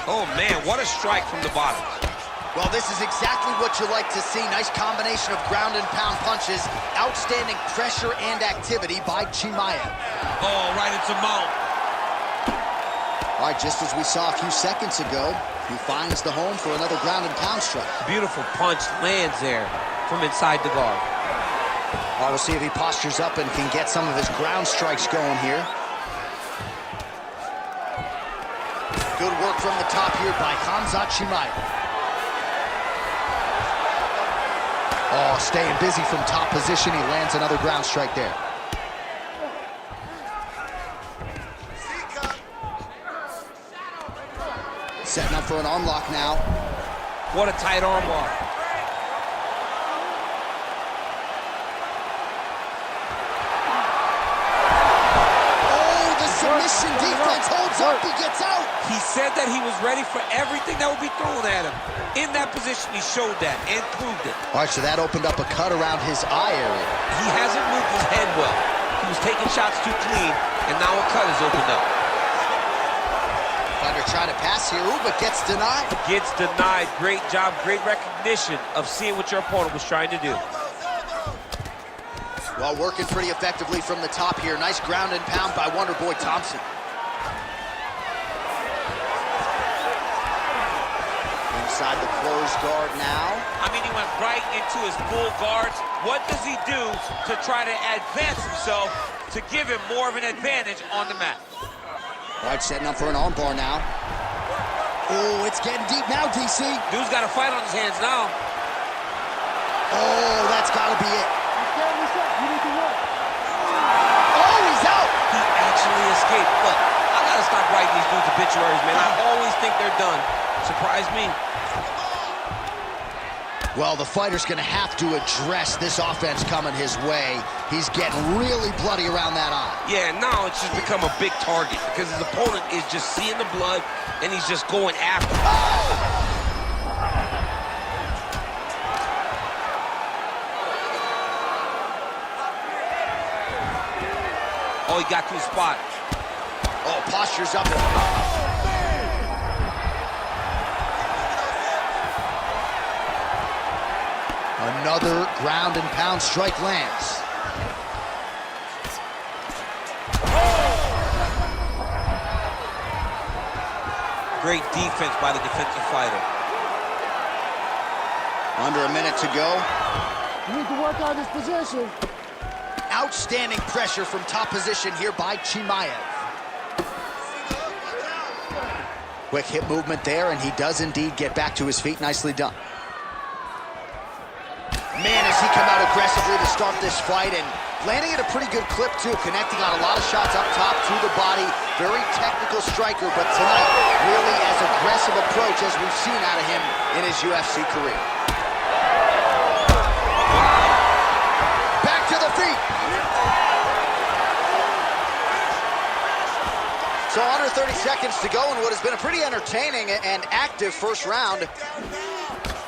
Oh, man, what a strike from the bottom. Well, this is exactly what you like to see. Nice combination of ground and pound punches. Outstanding pressure and activity by Chimaev. Oh, right into mount. All right, just as we saw a few seconds ago, he finds the home for another ground and pound strike. Beautiful punch lands there from inside the guard. All right, we'll see if he postures up and can get some of his ground strikes going here. Good work from the top here by Khamzat Chimaev. Oh, staying busy from top position. He lands another ground strike there. for an arm lock now. What a tight arm lock. Submission defense holds up, he gets out. He said that he was ready for everything that would be thrown at him. In that position, he showed that and proved it. All right, so that opened up a cut around his eye area. He hasn't moved his head well. He was taking shots too clean, and now a cut has opened up. Fighter trying to pass here, ooh, but gets denied. Gets denied. Great job, great recognition of seeing what your opponent was trying to do. Well, working pretty effectively from the top here. Nice ground and pound by Wonder Boy Thompson. Inside the closed guard now. I mean, he went right into his full guards. What does he do to try to advance himself to give him more of an advantage on the mat? All right, setting up for an armbar now. Oh, it's getting deep now, DC. Dude's got a fight on his hands now. Oh, that's got to be it. You need to work. Oh, he's out! He actually escaped. Look, I gotta stop writing these dudes obituaries, man. I always think they're done. Surprise me. Well, the fighter's gonna have to address this offense coming his way. He's getting really bloody around that eye. Yeah, now it's just become a big target because his opponent is just seeing the blood and he's just going after him. Oh! Oh, he got to his spot. Oh, posture's up. Another ground and pound strike lands. Great defense by the defensive fighter. Under a minute to go. You need to work on this position. Outstanding pressure from top position here by Chimaev. Quick hip movement there, and he does indeed get back to his feet. Nicely done. Man, has he come out aggressively to start this fight, and landing at a pretty good clip, too. Connecting on a lot of shots up top to the body. Very technical striker, but tonight, really as aggressive approach as we've seen out of him in his UFC career. Back to the feet. So under 30 seconds to go in what has been a pretty entertaining and active first round.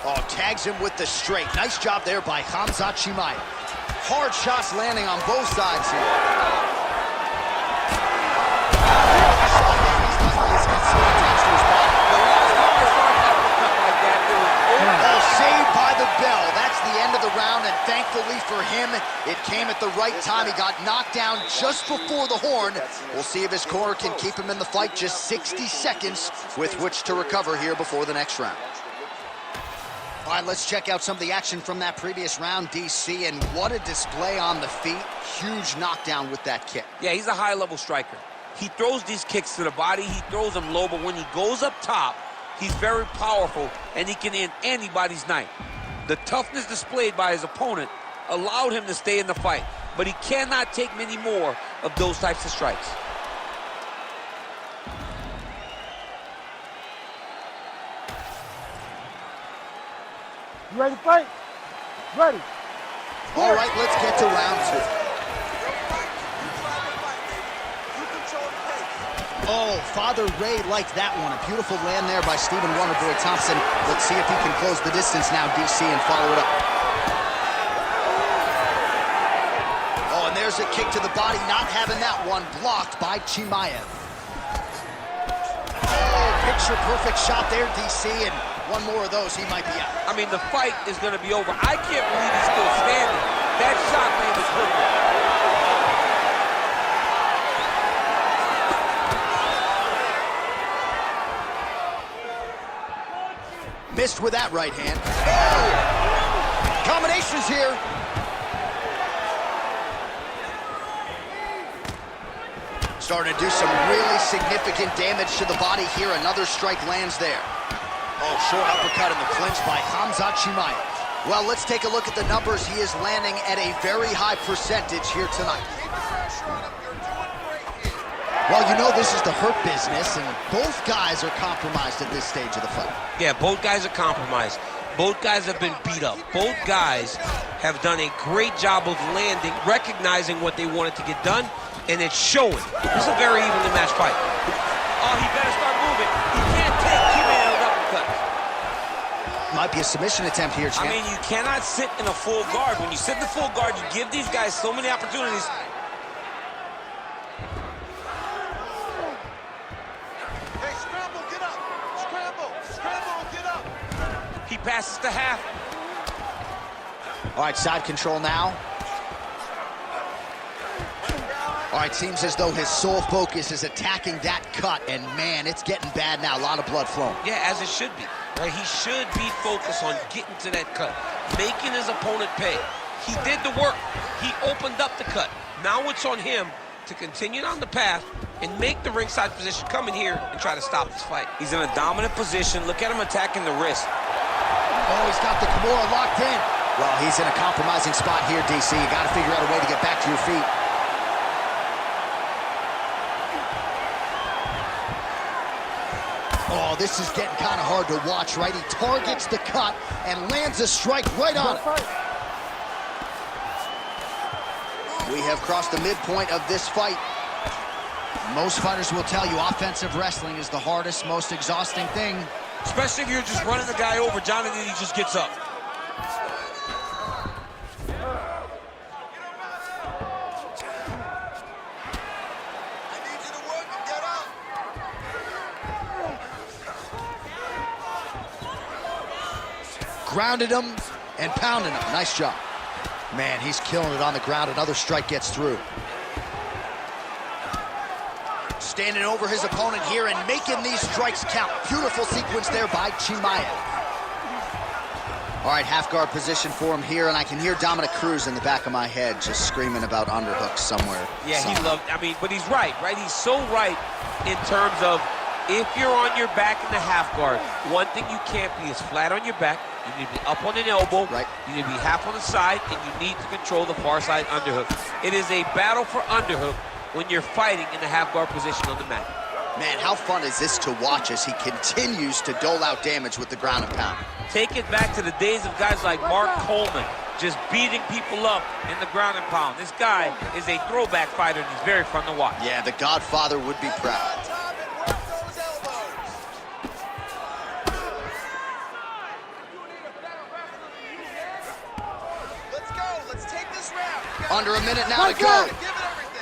Oh, tags him with the straight. Nice job there by Khamzat Chimaev. Hard shots landing on both sides here. Oh, saved by the bell. That's the end of the round, and thankfully for him, it came at the right time. He got knocked down just before the horn. We'll see if his corner can keep him in the fight. Just 60 seconds with which to recover here before the next round. All right, let's check out some of the action from that previous round, DC, and what a display on the feet. Huge knockdown with that kick. Yeah, he's a high-level striker. He throws these kicks to the body, he throws them low, but when he goes up top, he's very powerful, and he can end anybody's night. The toughness displayed by his opponent allowed him to stay in the fight, but he cannot take many more of those types of strikes. You ready to fight? Ready. All right, let's get to round two. Oh, Father Ray liked that one. A beautiful land there by Stephen Wonderboy Thompson. Let's see if he can close the distance now, DC, and follow it up. Oh, and there's a kick to the body, not having that one blocked by Chimaev. Oh, picture-perfect shot there, DC, and one more of those, he might be out. I mean, the fight is going to be over. I can't believe he's still standing. That shot landed perfect. Missed with that right hand. Oh! Combinations here. Starting to do some really significant damage to the body here. Another strike lands there. Oh, short uppercut in the clinch by Khamzat Chimaev. Well, let's take a look at the numbers. He is landing at a very high percentage here tonight. Keep the pressure on him. You're doing great here. Well, you know this is the hurt business, and both guys are compromised at this stage of the fight. Yeah, both guys are compromised. Both guys have been beat up. Both guys have done a great job of landing, recognizing what they wanted to get done, and it's showing. This is a very evenly matched fight. Oh, he better start moving. He can't take Chimaev uppercut. Might be a submission attempt here, champ. I mean, you cannot sit in a full guard. When you sit in the full guard, you give these guys so many opportunities. Hey, scramble, get up. Scramble, scramble, get up. He passes to half. All right, side control now. All right, seems as though his sole focus is attacking that cut, and man, it's getting bad now. A lot of blood flowing. Yeah, as it should be. Right? He should be focused on getting to that cut, making his opponent pay. He did the work. He opened up the cut. Now it's on him to continue on the path and make the ringside position, come in here and try to stop this fight. He's in a dominant position. Look at him attacking the wrist. Oh, he's got the Kimura locked in. Well, he's in a compromising spot here, DC. You got to figure out a way to get back to your feet. Oh, this is getting kind of hard to watch, right? He targets the cut and lands a strike right on it. We have crossed the midpoint of this fight. Most fighters will tell you offensive wrestling is the hardest, most exhausting thing. Especially if you're just running the guy over, Jonathan, he just gets up. I need you to work and get up. Grounded him and pounding him. Nice job. Man, he's killing it on the ground. Another strike gets through. Standing over his opponent here and making these strikes count. Beautiful sequence there by Chimaev. All right, half guard position for him here, and I can hear Dominic Cruz in the back of my head just screaming about underhooks somewhere. Yeah, he loved, I mean, but he's right? He's so right in terms of if you're on your back in the half guard, one thing you can't be is flat on your back. You need to be up on an elbow. Right. You need to be half on the side, and you need to control the far side underhook. It is a battle for underhook when you're fighting in the half guard position on the mat. Man, how fun is this to watch as he continues to dole out damage with the ground and pound? Take it back to the days of guys like Mark Coleman, just beating people up in the ground and pound. This guy is a throwback fighter, and he's very fun to watch. Yeah, the Godfather would be proud. Time and work those elbows. Let's go. Let's take this round. Under a minute now to go. Give it everything.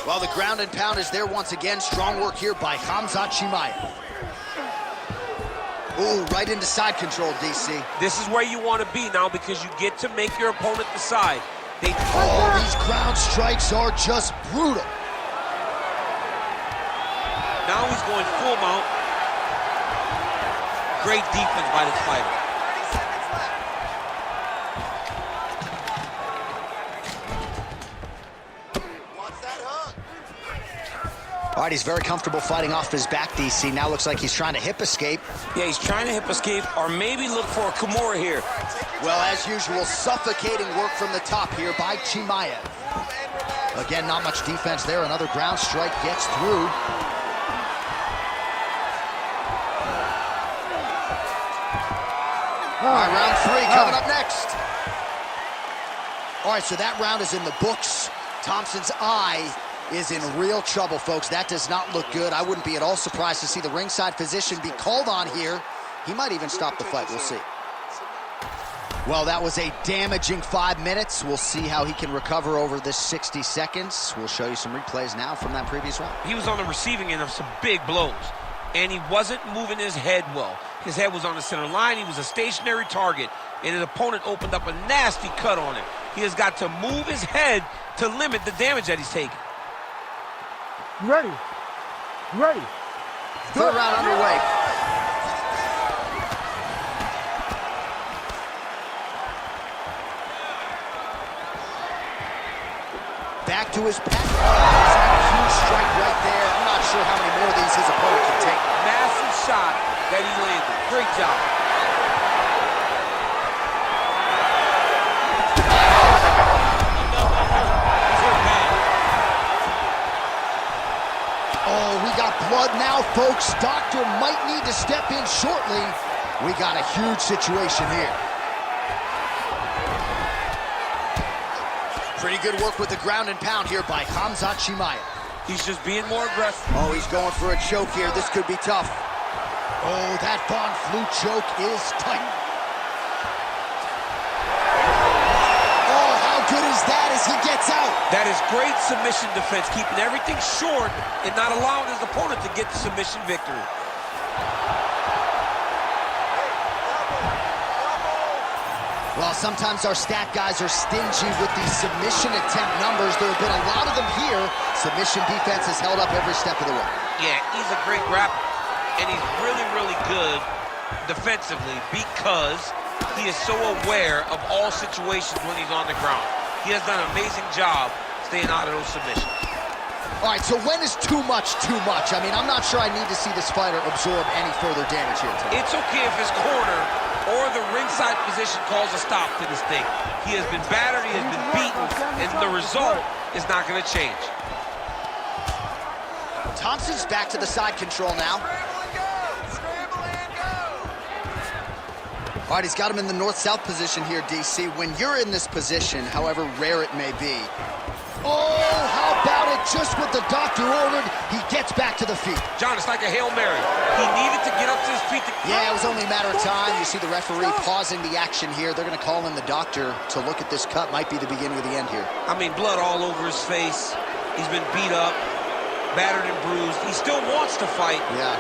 Well, the ground and pound is there once again. Strong work here by Khamzat Chimaev. Ooh, right into side control, DC. This is where you want to be now because you get to make your opponent decide. Oh, these ground strikes are just brutal. Now he's going full mount. Great defense by this fighter. 30 seconds left. Watch that hook. All right, he's very comfortable fighting off his back, DC. Now looks like he's trying to hip escape. Yeah, he's trying to hip escape or maybe look for a Kimura here. Well, as usual, suffocating work from the top here by Chimaev. Again, not much defense there. Another ground strike gets through. All right, round three coming up next. All right, so that round is in the books. Thompson's eye is in real trouble, folks. That does not look good. I wouldn't be at all surprised to see the ringside physician be called on here. He might even stop the fight. We'll see. Well, that was a damaging 5 minutes. We'll see how he can recover over this 60 seconds. We'll show you some replays now from that previous round. He was on the receiving end of some big blows, and he wasn't moving his head well. His head was on the center line. He was a stationary target, and his opponent opened up a nasty cut on him. He has got to move his head to limit the damage that he's taking. You ready? You ready? Third round underway. Back to his pack. A huge strike right there. I'm not sure how many more of these his opponent can take. Massive shot that he landed. Great job. blood now, folks. Doctor might need to step in shortly. We got a huge situation here. Pretty good work with the ground and pound here by Khamzat Chimaev. He's just being more aggressive. Oh, he's going for a choke here. This could be tough. Oh, that Von Flue choke is tight. Oh, how good is that as he gets out? That is great submission defense, keeping everything short and not allowing his opponent to get the submission victory. Well, sometimes our stat guys are stingy with the submission attempt numbers. There have been a lot of them here. Submission defense has held up every step of the way. Yeah, he's a great grappler, and he's really, really good defensively because he is so aware of all situations when he's on the ground. He has done an amazing job staying out of those submissions. All right, so when is too much too much? I mean, I'm not sure I need to see this fighter absorb any further damage here tonight. It's okay if his corner or the ringside position calls a stop to this thing. He has been battered, he has been beaten, and the result is not going to change. Thompson's back to the side control now. Scramble and go! All right, he's got him in the north-south position here, DC. When you're in this position, however rare it may be, oh, how about it? Just what the doctor ordered, he gets back to the feet. John, it's like a Hail Mary. He needed to get up to his feet. Yeah, it was only a matter of time. You see the referee pausing the action here. They're going to call in the doctor to look at this cut. Might be the beginning of the end here. I mean, blood all over his face. He's been beat up, battered and bruised. He still wants to fight. Yeah,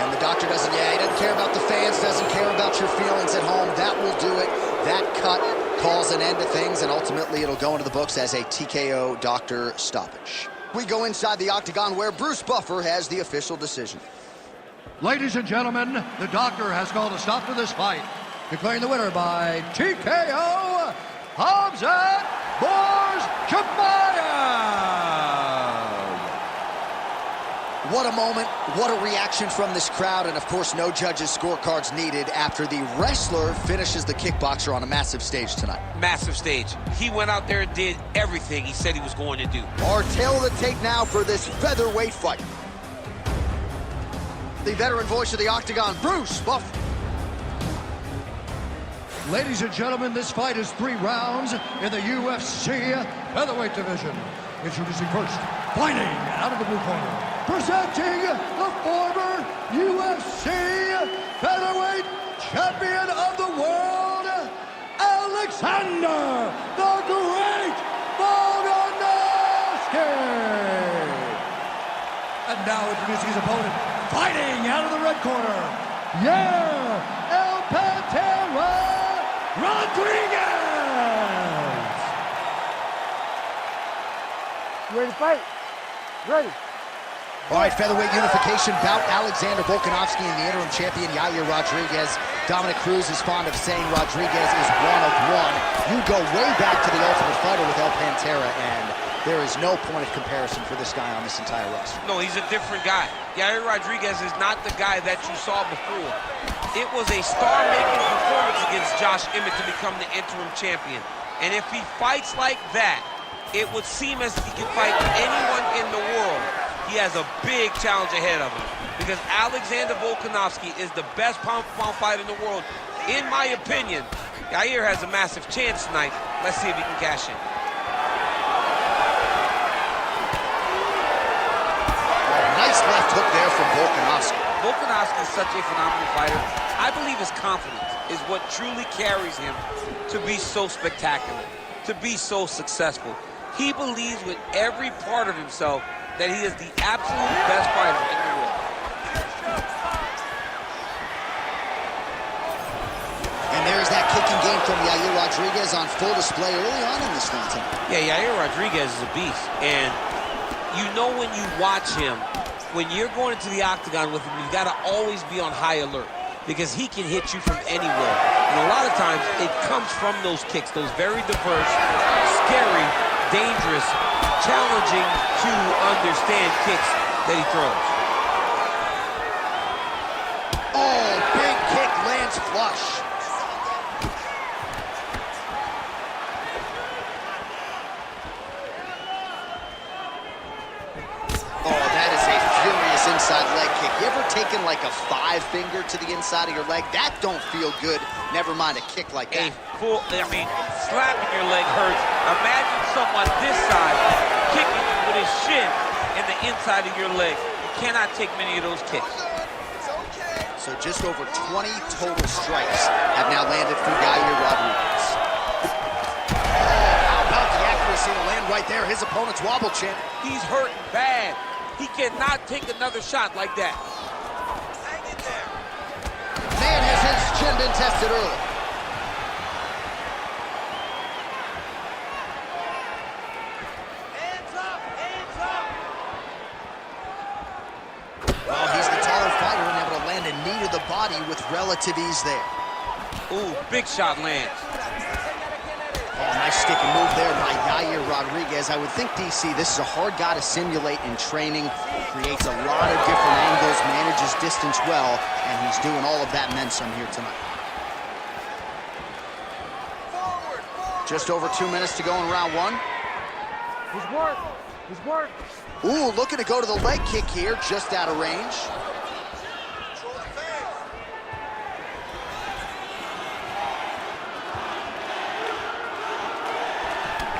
and the doctor doesn't, he doesn't care about the fans, doesn't care about your feelings at home. That will do it. That cut calls an end to things, and ultimately it'll go into the books as a TKO doctor stoppage. We go inside the octagon where Bruce Buffer has the official decision. Ladies and gentlemen, the doctor has called a stop to this fight, declaring the winner by TKO, Khamzat Chimaev. What a moment, what a reaction from this crowd, and of course no judges' scorecards needed after the wrestler finishes the kickboxer on a massive stage tonight. Massive stage. He went out there and did everything he said he was going to do. Our tail of the tape now for this featherweight fight. The veteran voice of the octagon, Bruce Buffer. Ladies and gentlemen, this fight is 3 rounds in the UFC featherweight division. Introducing first, fighting out of the blue corner, presenting the former UFC featherweight champion of the world, Alexander the Great Volkanovski. And now introducing his opponent, fighting out of the red corner, El Pantera Rodriguez. You ready to fight? Ready. All right, featherweight unification bout. Alexander Volkanovski and the interim champion, Yair Rodriguez. Dominic Cruz is fond of saying Rodriguez is one of one. You go way back to the Ultimate Fighter with El Pantera, and there is no point of comparison for this guy on this entire roster. No, he's a different guy. Yair Rodriguez is not the guy that you saw before. It was a star-making performance against Josh Emmett to become the interim champion. And if he fights like that, it would seem as if he can fight anyone in the world. He has a big challenge ahead of him because Alexander Volkanovski is the best pound-for-pound fighter in the world. In my opinion, Yair has a massive chance tonight. Let's see if he can cash in. Nice left hook there from Volkanovski. Volkanovski is such a phenomenal fighter. I believe his confidence is what truly carries him to be so spectacular, to be so successful. He believes with every part of himself that he is the absolute best fighter in the world. And there's that kicking game from Yair Rodriguez on full display early on in this one tonight. Yeah, Yair Rodriguez is a beast. And you know when you watch him, when you're going into the octagon with him, you got to always be on high alert because he can hit you from anywhere. And a lot of times it comes from those kicks, those very diverse, scary, dangerous, challenging to understand kicks that he throws. Oh, big kick lands flush. finger to the inside of your leg. That don't feel good. Never mind a kick like that. Slapping your leg hurts. Imagine someone this side kicking you with his shin in the inside of your leg. You cannot take many of those kicks. So just over 20 total strikes have now landed for Yair Rodriguez. How about the accuracy to land right there? His opponent's wobble chin. He's hurting bad. He cannot take another shot like that. Hang in there. Man, has his chin been tested early. Hands up, hands up. Well, he's the taller fighter and able to land a knee to the body with relative ease there. Ooh, big shot lands. Oh, nice sticky move there by Yair Rodriguez. I would think, DC, this is a hard guy to simulate in training. Creates a lot of different angles, manages distance well, and he's doing all of that and then some here tonight. Forward, forward. Just over 2 minutes to go in round one. He's work. He's work. Ooh, looking to go to the leg kick here, just out of range. Control the face.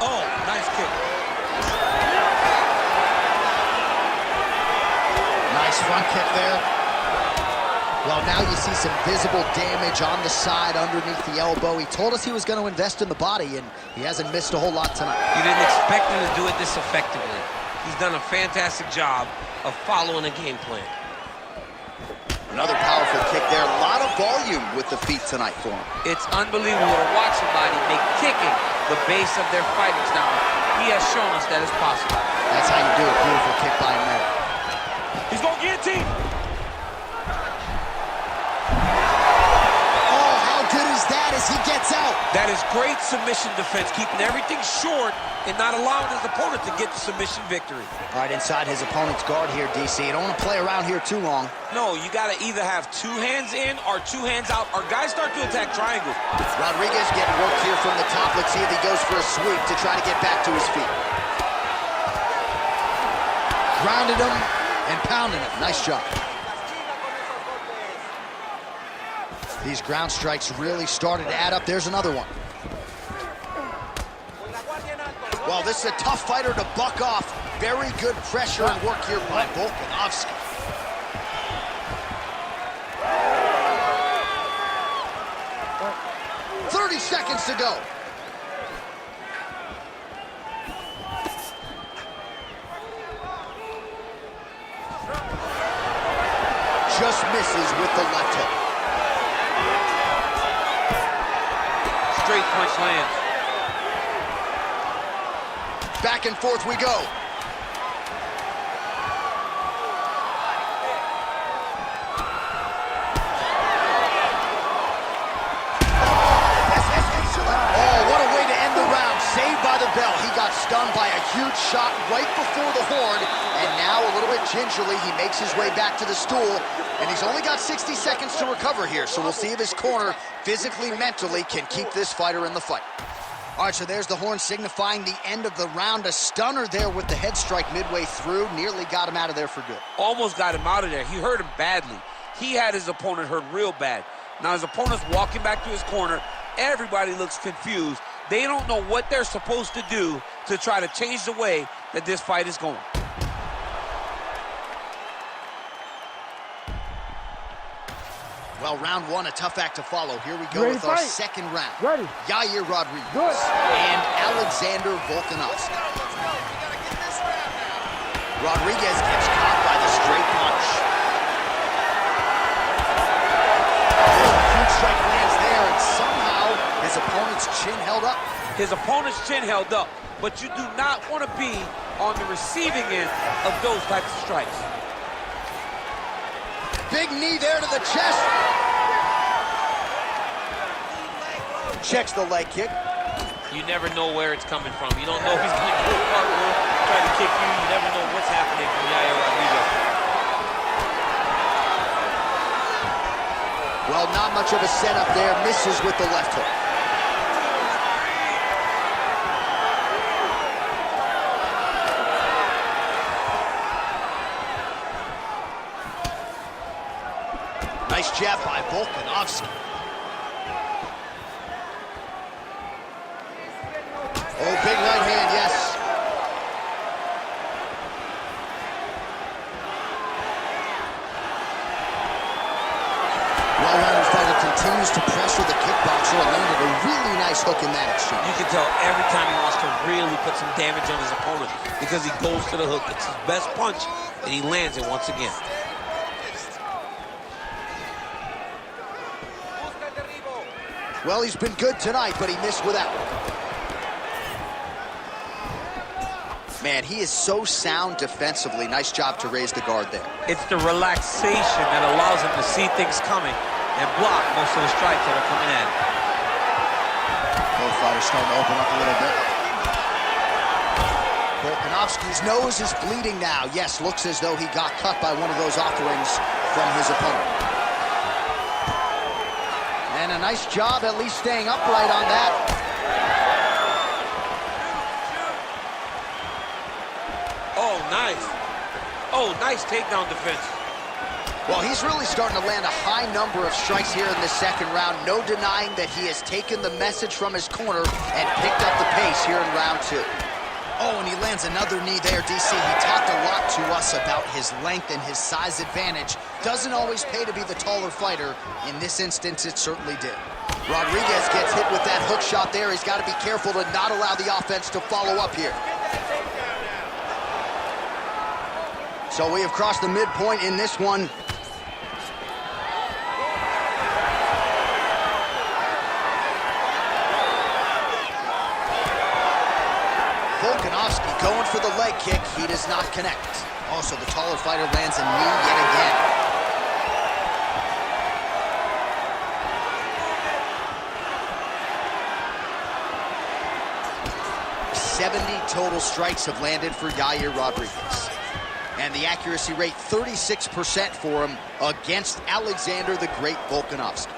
Oh, nice kick. Nice front kick there. Well, now you see some visible damage on the side underneath the elbow. He told us he was going to invest in the body, and he hasn't missed a whole lot tonight. You didn't expect him to do it this effectively. He's done a fantastic job of following a game plan. Another powerful kick there. A lot of volume with the feet tonight for him. It's unbelievable to watch somebody make kicking the base of their fighting style. He has shown us that it's possible. That's how you do it. Beautiful kick by him there. He's going guillotine. Oh, how good is that as he gets out? That is great submission defense, keeping everything short and not allowing his opponent to get the submission victory. All right, inside his opponent's guard here, DC. You don't want to play around here too long. No, you got to either have 2 hands in or 2 hands out, or guys start to attack triangles. Rodriguez getting worked here from the top. Let's see if he goes for a sweep to try to get back to his feet. Grounded him and pounding him. Nice job. These ground strikes really started to add up. There's another one. Well, this is a tough fighter to buck off. Very good pressure and work here by Volkanovski. "30 seconds to go." Just misses with the left hook. Straight punch lands. Back and forth we go. Oh, what a way to end the round. Saved by the bell. He got stunned by a huge shot right before the horn. And now, a little bit gingerly, he makes his way back to the stool. And he's only got 60 seconds to recover here. So we'll see if his corner, physically, mentally, can keep this fighter in the fight. All right, so there's the horn signifying the end of the round. A stunner there with the head strike midway through. Nearly got him out of there for good. Almost got him out of there. He hurt him badly. He had his opponent hurt real bad. Now his opponent's walking back to his corner. Everybody looks confused. They don't know what they're supposed to do to try to change the way that this fight is going. Well, round one, a tough act to follow. Here we go with our second round. Ready. Yair Rodriguez Good. and Alexander Volkanovski. Let's go. We gotta get this round now. Rodriguez gets caught by the straight punch. Huge strike lands there, and somehow his opponent's chin held up. His opponent's chin held up, but you do not want to be on the receiving end of those types of strikes. Big knee there to the chest. Checks the leg kick. You never know where it's coming from. You don't know if he's going to do a cartwheel, try to kick you. You never know what's happening from Yair Rodriguez. Well, not much of a setup there. Misses with the left hook. Nice jab by Volkanovski. Oh, big right hand, yes. Well-rounded fighter continues to pressure the kickboxer and landed a really nice hook in that exchange. You can tell every time he wants to really put some damage on his opponent because he goes to the hook. It's his best punch, and he lands it once again. Well, he's been good tonight, but he missed with that one. Man, he is so sound defensively. Nice job to raise the guard there. It's the relaxation that allows him to see things coming and block most of the strikes that are coming at him. Both fighters starting to open up a little bit. Volkanovski's nose is bleeding now. Yes, looks as though he got cut by one of those offerings from his opponent. And a nice job at least staying upright on that. Oh, nice. Oh, nice takedown defense. Well, he's really starting to land a high number of strikes here in the second round. No denying that he has taken the message from his corner and picked up the pace here in round two. Oh, and he lands another knee there, DC. He talked a lot to us about his length and his size advantage. Doesn't always pay to be the taller fighter. In this instance, it certainly did. Rodriguez gets hit with that hook shot there. He's got to be careful to not allow the offense to follow up here. So we have crossed the midpoint in this one. Volkanovski going for the leg kick. He does not connect. Also, the taller fighter lands a knee yet again. 70 total strikes have landed for Yair Rodriguez. And the accuracy rate, 36% for him against Alexander the Great Volkanovski.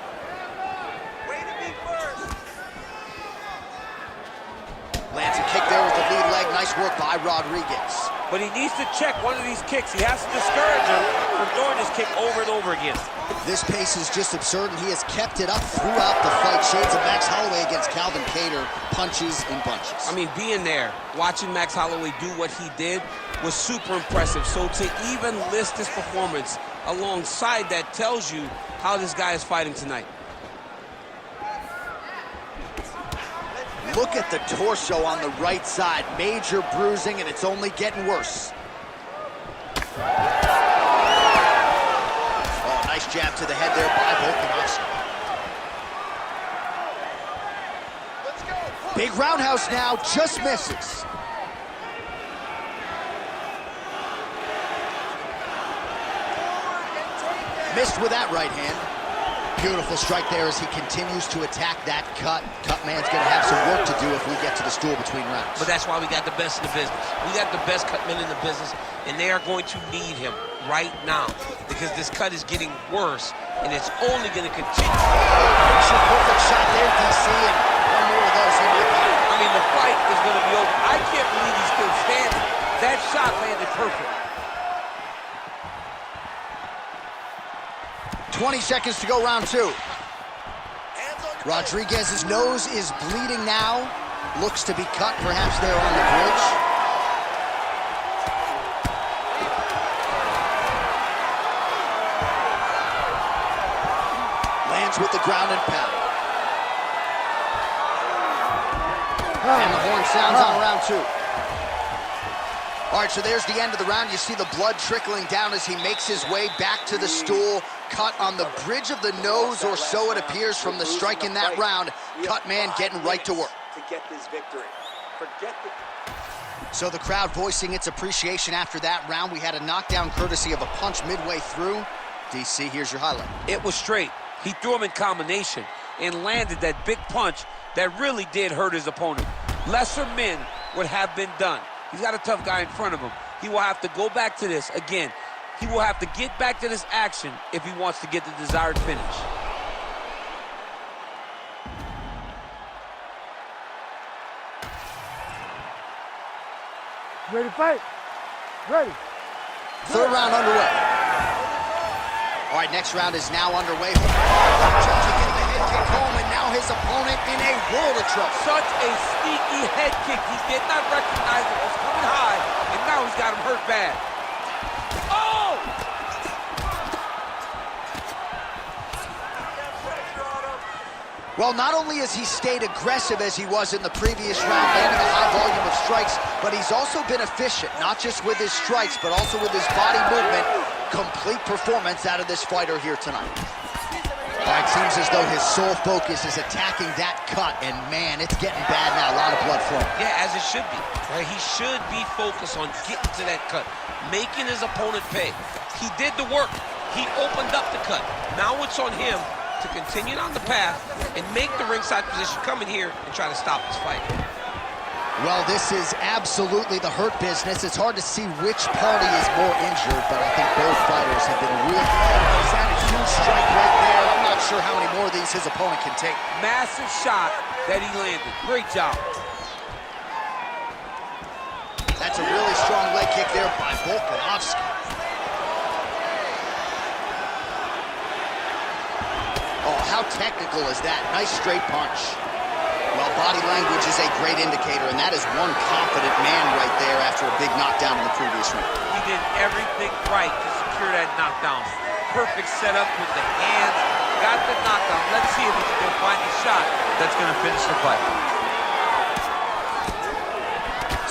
Lands a kick there with the lead leg. Nice work by Rodriguez. But he needs to check one of these kicks. He has to discourage him from throwing this kick over and over again. This pace is just absurd, and he has kept it up throughout the fight. Shades of Max Holloway against Calvin Kattar, punches and bunches. I mean, being there, watching Max Holloway do what he did was super impressive. So to even list this performance alongside that tells you how this guy is fighting tonight. Look at the torso on the right side. Major bruising, and it's only getting worse. Oh, nice jab to the head there by Volkanovski. Big roundhouse now, just misses. Missed with that right hand. Beautiful strike there as he continues to attack that cut. Cutman's going to have some work to do if we get to the stool between rounds. But that's why we got the best in the business. We got the best cutmen in the business, and they are going to need him right now because this cut is getting worse, and it's only going to continue. Perfect shot there, DC, and one more of those he might be. I mean, the fight is going to be over. I can't believe he's still standing. That shot landed perfect. 20 seconds to go, round two. Rodriguez's nose is bleeding now. Looks to be cut, perhaps there on the bridge. Lands with the ground and pound. And the horn sounds on round two. All right, so there's the end of the round. You see the blood trickling down as he makes his way back to the stool. Cut on the bridge of the nose, or so it appears from the strike in that round. Cutman getting right to work. To get this victory. So the crowd voicing its appreciation after that round. We had a knockdown courtesy of a punch midway through. DC, here's your highlight. It was straight. He threw him in combination and landed that big punch that really did hurt his opponent. Lesser men would have been done. He's got a tough guy in front of him. He will have to go back to this. Again, he will have to get back to this action if he wants to get the desired finish. Ready to fight? Ready. Third round underway. All right, next round is now underway. Trying to get the head kick home, and now his opponent in a world of trouble. Such a sneaky head kick. He did not recognize it was coming high, and now he's got him hurt bad. Oh! Well, not only has he stayed aggressive as he was in the previous round, landing a high volume of strikes, but he's also been efficient, not just with his strikes, but also with his body movement. Complete performance out of this fighter here tonight. All right, seems as though his sole focus is attacking that cut, and man, it's getting bad now. A lot of blood flowing. Yeah, as it should be. Right? He should be focused on getting to that cut, making his opponent pay. He did the work. He opened up the cut. Now it's on him to continue on the path and make the ringside position, come in here and try to stop this fight. Well, this is absolutely the hurt business. It's hard to see which party is more injured, but I think both fighters have been really... He's had a huge strike right there. I'm not sure how many more of these his opponent can take. Massive shot that he landed. Great job. That's a really strong leg kick there by Volkanovski. Oh, how technical is that? Nice straight punch. Well, body language is a great indicator, and that is one confident man right there after a big knockdown in the previous round. He did everything right to secure that knockdown. Perfect setup with the hands. Got the knockdown. Let's see if he can go find the shot that's going to finish the fight.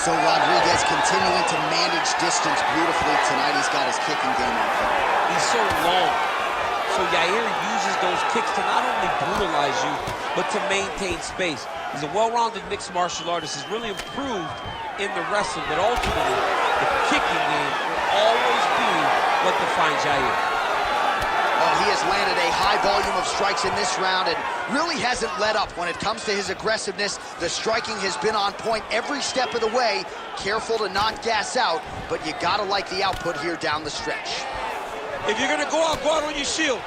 So Rodriguez continuing to manage distance beautifully tonight. He's got his kicking game on fire. He's so long. So Yair uses those kicks to not only brutalize you, but to maintain space. He's a well-rounded mixed martial artist. He's really improved in the wrestling, but ultimately, the kicking game will always be what defines Yair. Oh, he has landed a high volume of strikes in this round and really hasn't let up when it comes to his aggressiveness. The striking has been on point every step of the way. Careful to not gas out, but you gotta like the output here down the stretch. If you're gonna go out on your shield.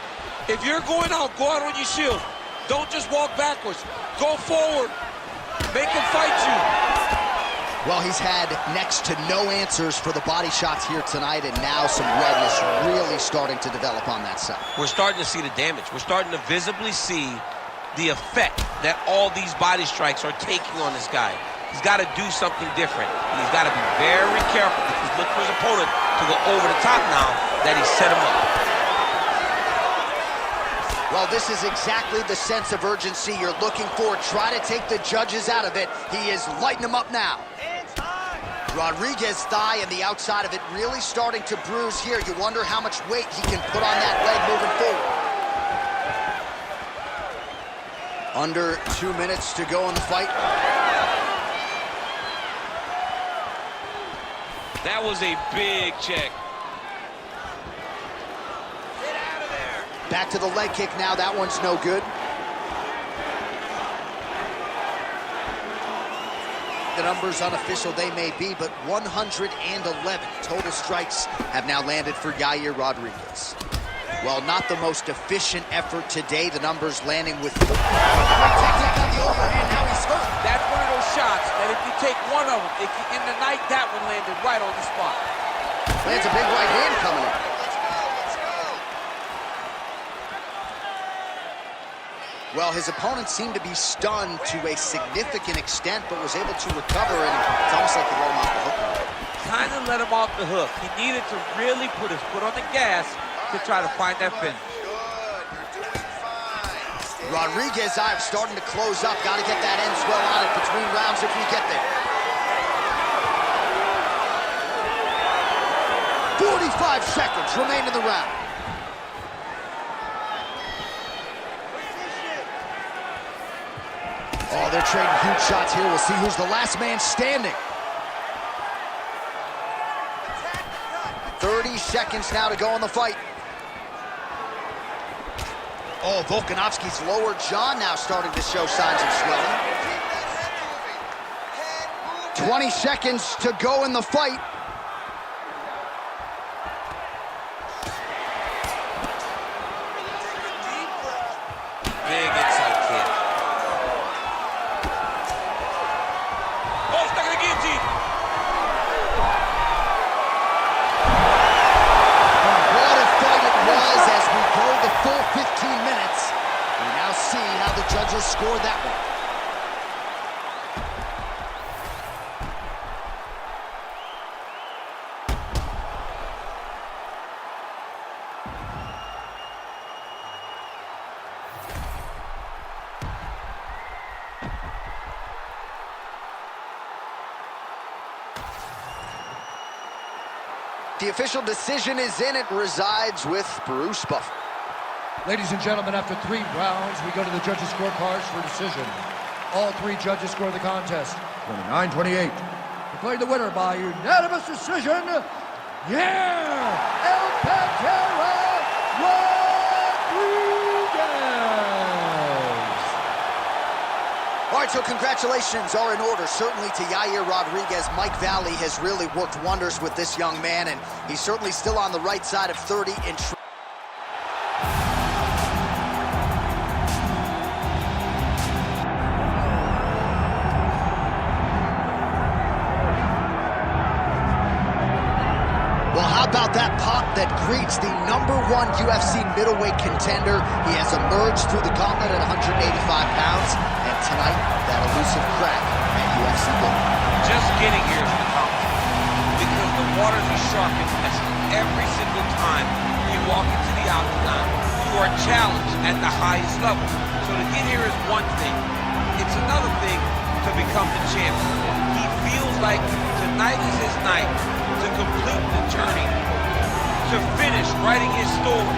If you're going out, go out on your shield. Don't just walk backwards. Go forward. Make him fight you. Well, he's had next to no answers for the body shots here tonight, and now some redness really starting to develop on that side. We're starting to see the damage. We're starting to visibly see the effect that all these body strikes are taking on this guy. He's got to do something different. He's got to be very careful because look for his opponent to go over the top now that he set him up. Well, this is exactly the sense of urgency you're looking for. Try to take the judges out of it. He is lighting them up now. Rodriguez's thigh and the outside of it really starting to bruise here. You wonder how much weight he can put on that leg moving forward. Under 2 minutes to go in the fight. That was a big check. Get out of there. Back to the leg kick now. That one's no good. The numbers unofficial they may be, but 111 total strikes have now landed for Yair Rodriguez. Well, not the most efficient effort today. The numbers landing with great technique on the overhand. Now he's hurt. That's one of those shots that if you take one of them, in the night, that one landed right on the spot. Lands a big right hand coming in. Let's go. Well, his opponent seemed to be stunned to a significant extent, but was able to recover, and it's almost like he let him off the hook. Kind of let him off the hook. He needed to really put his foot on the gas to try to find that finish. Good. You're doing fine. Rodriguez's eye starting to close up. Got to get that end swell on it between rounds if we get there. 45 seconds remain in the round. Oh, they're trading huge shots here. We'll see who's the last man standing. 30 seconds now to go in the fight. Oh, Volkanovski's lower jaw now starting to show signs of swelling. 20 seconds to go in the fight. Big inside kick. Oh, stuck in the guillotine. What a fight it was as we judges scored that one. The official decision is in. It resides with Bruce Buffer. Ladies and gentlemen, after 3 rounds, we go to the judges' scorecards for decision. All 3 judges score the contest 29-28. Declared the winner by unanimous decision, El Pantera Rodriguez. All right, so congratulations are in order, certainly to Yair Rodriguez. Mike Valley has really worked wonders with this young man, and he's certainly still on the right side of 30 in Well, how about that pop that greets the #1 UFC middleweight contender? He has emerged through the gauntlet at 185 pounds, and tonight, that elusive crack at UFC Gold. Just getting here is the Thompson, because the waters are sharp and tested every single time you walk into the octagon. You are challenged at the highest level. So to get here is one thing. It's another thing to become the champion. He feels like tonight is his night to complete the journey, to finish writing his story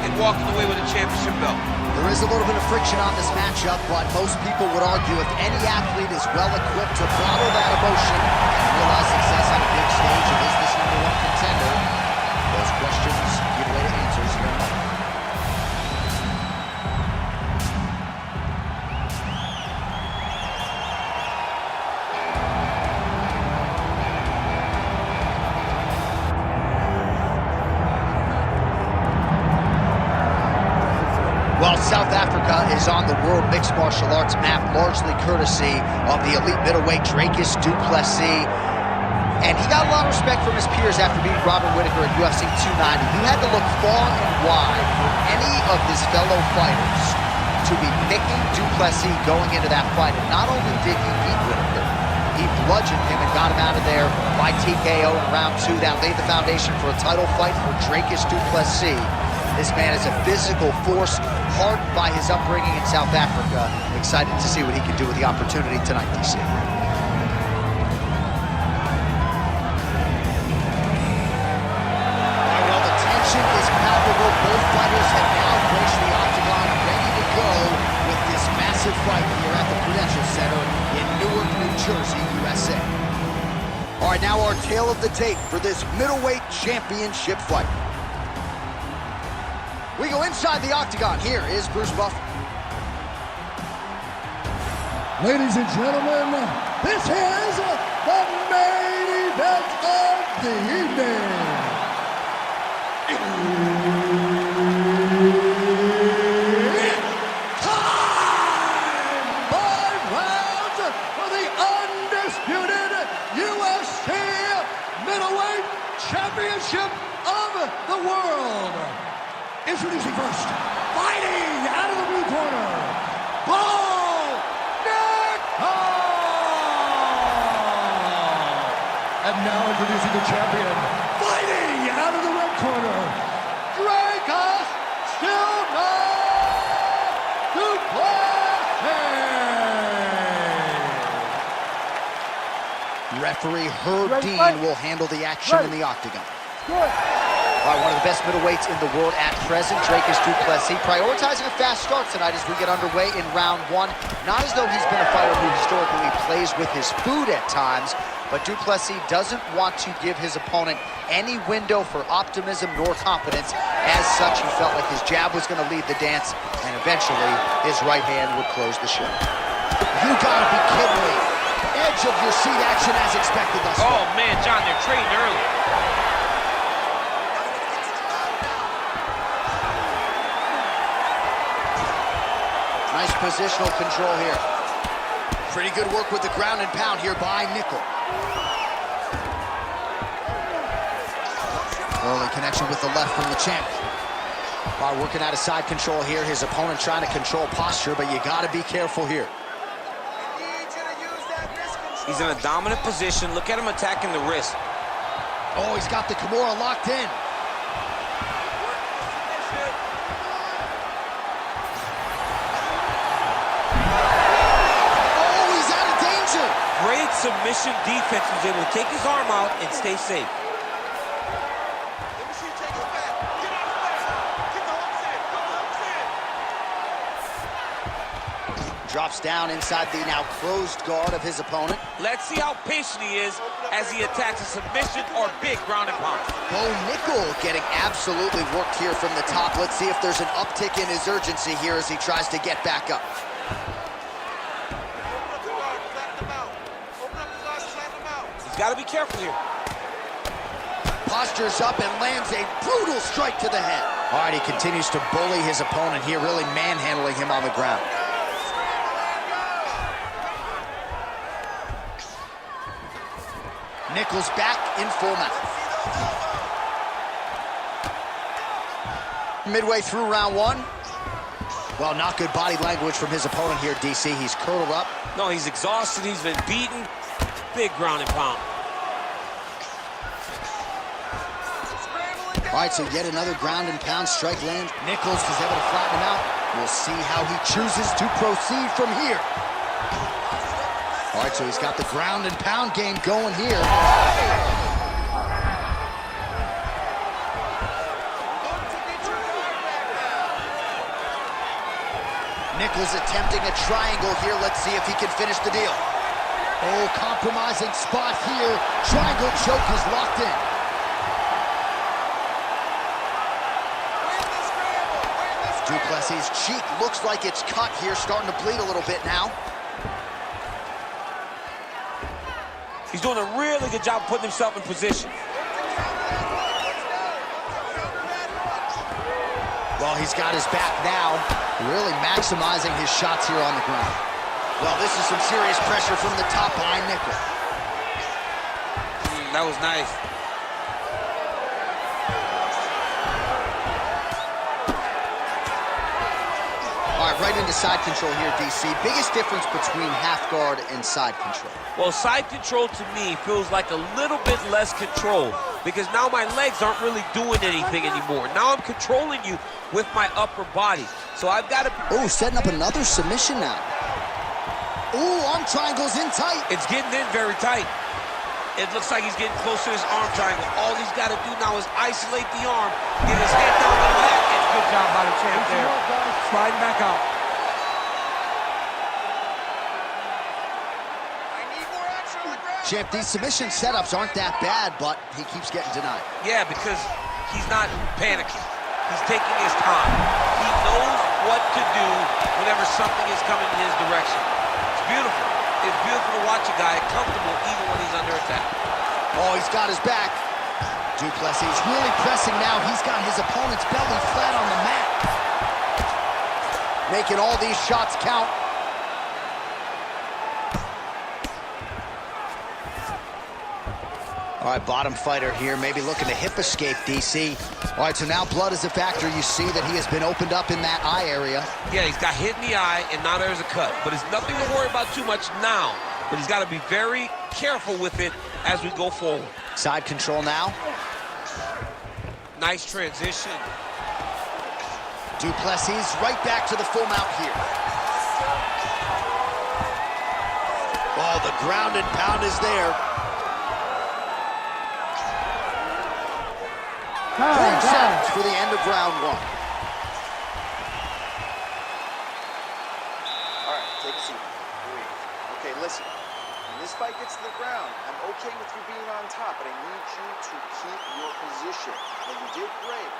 and walking away with a championship belt. There is a little bit of friction on this matchup, but most people would argue if any athlete is well equipped to throttle that emotion and realize success on a big stage, it is this #1 contender. Those questions give way to answers here in a moment. Well, South Africa is on the World Mixed Martial Arts map, largely courtesy of the elite middleweight Dricus du Plessis. And he got a lot of respect from his peers after beating Robert Whittaker at UFC 290. You had to look far and wide for any of his fellow fighters to be picking du Plessis going into that fight. And not only did he beat Whittaker, he bludgeoned him and got him out of there by TKO in round 2. That laid the foundation for a title fight for Dricus du Plessis. This man is a physical force, hardened by his upbringing in South Africa. Excited to see what he can do with the opportunity tonight, DC. Well, the tension is palpable. Both fighters have now approached the octagon, ready to go with this massive fight here at the Prudential Center in Newark, New Jersey, USA. All right, now our tale of the tape for this middleweight championship fight. We go inside the octagon. Here is Bruce Buffer. Ladies and gentlemen, this is the main event of the evening. Time! 5 rounds for the undisputed UFC middleweight championship of the world. Introducing first, fighting out of the blue corner, Nickal! And now introducing the champion, fighting out of the red corner, Dricus du Plessis! Referee Herb Dean will handle the action in the octagon. Good. All right, one of the best middleweights in the world at present, Dricus du Plessis, prioritizing a fast start tonight as we get underway in round 1. Not as though he's been a fighter who historically plays with his food at times, but du Plessis doesn't want to give his opponent any window for optimism nor confidence. As such, he felt like his jab was going to lead the dance, and eventually his right hand would close the show. You gotta be kidding me. Edge of your seat action as expected thus far. Oh man, John, they're trading early. Nice positional control here. Pretty good work with the ground and pound here by Nickal. Early connection with the left from the champ. All right, working out of side control here. His opponent trying to control posture, but you got to be careful here. He's in a dominant position. Look at him attacking the wrist. Oh, he's got the Kimura locked in. Oh, he's out of danger. Great submission defense. He was able to take his arm out and stay safe. Drops down inside the now closed guard of his opponent. Let's see how patient he is as he attacks a submission or big ground and pound. Nickal getting absolutely worked here from the top. Let's see if there's an uptick in his urgency here as he tries to get back up. He's got to be careful here. Postures up and lands a brutal strike to the head. All right, he continues to bully his opponent here, really manhandling him on the ground. Nickal's back in full mount. Midway through round one. Well, not good body language from his opponent here, DC. He's curled up. No, he's exhausted. He's been beaten. Big ground and pound. All right, so yet another ground and pound strike land. Nickal is able to flatten him out. We'll see how he chooses to proceed from here. All right, so he's got the ground and pound game going here. Nickal's attempting a triangle here. Let's see if he can finish the deal. Oh, compromising spot here. Triangle choke is locked in. Plessis' cheek looks like it's cut here, starting to bleed a little bit now. He's doing a really good job putting himself in position. Well, he's got his back now, really maximizing his shots here on the ground. Well, this is some serious pressure from the top behind Nickal. That was nice. All right, right into side control here, DC. Biggest difference between half guard and side control? Well, side control to me feels like a little bit less control because now my legs aren't really doing anything anymore. Now I'm controlling you with my upper body. So I've got to... Oh, setting up another submission now. Oh, arm triangle's in tight. It's getting in very tight. It looks like he's getting close to his arm triangle. All he's got to do now is isolate the arm, get his head down the neck, and good job by the champ there. Sliding back out. Champ, these submission setups aren't that bad, but he keeps getting denied. Yeah, because he's not panicking. He's taking his time. He knows what to do whenever something is coming in his direction. It's beautiful. It's beautiful to watch a guy comfortable even when he's under attack. Oh, he's got his back. Plessis really pressing now. He's got his opponent's belly flat on the mat. Making all these shots count. All right, bottom fighter here, maybe looking to hip escape, DC. All right, so now blood is a factor. You see that he has been opened up in that eye area. Yeah, he's got hit in the eye, and now there's a cut. But it's nothing to worry about too much now. But he's got to be very careful with it as we go forward. Side control now. Nice transition. Plessis right back to the full mount here. Oh, the ground and pound is there. 10 seconds for the end of round one. All right, take a seat. Breathe. Okay, listen. When this fight gets to the ground, I'm okay with you being on top, but I need you to keep your position. Now, you did great.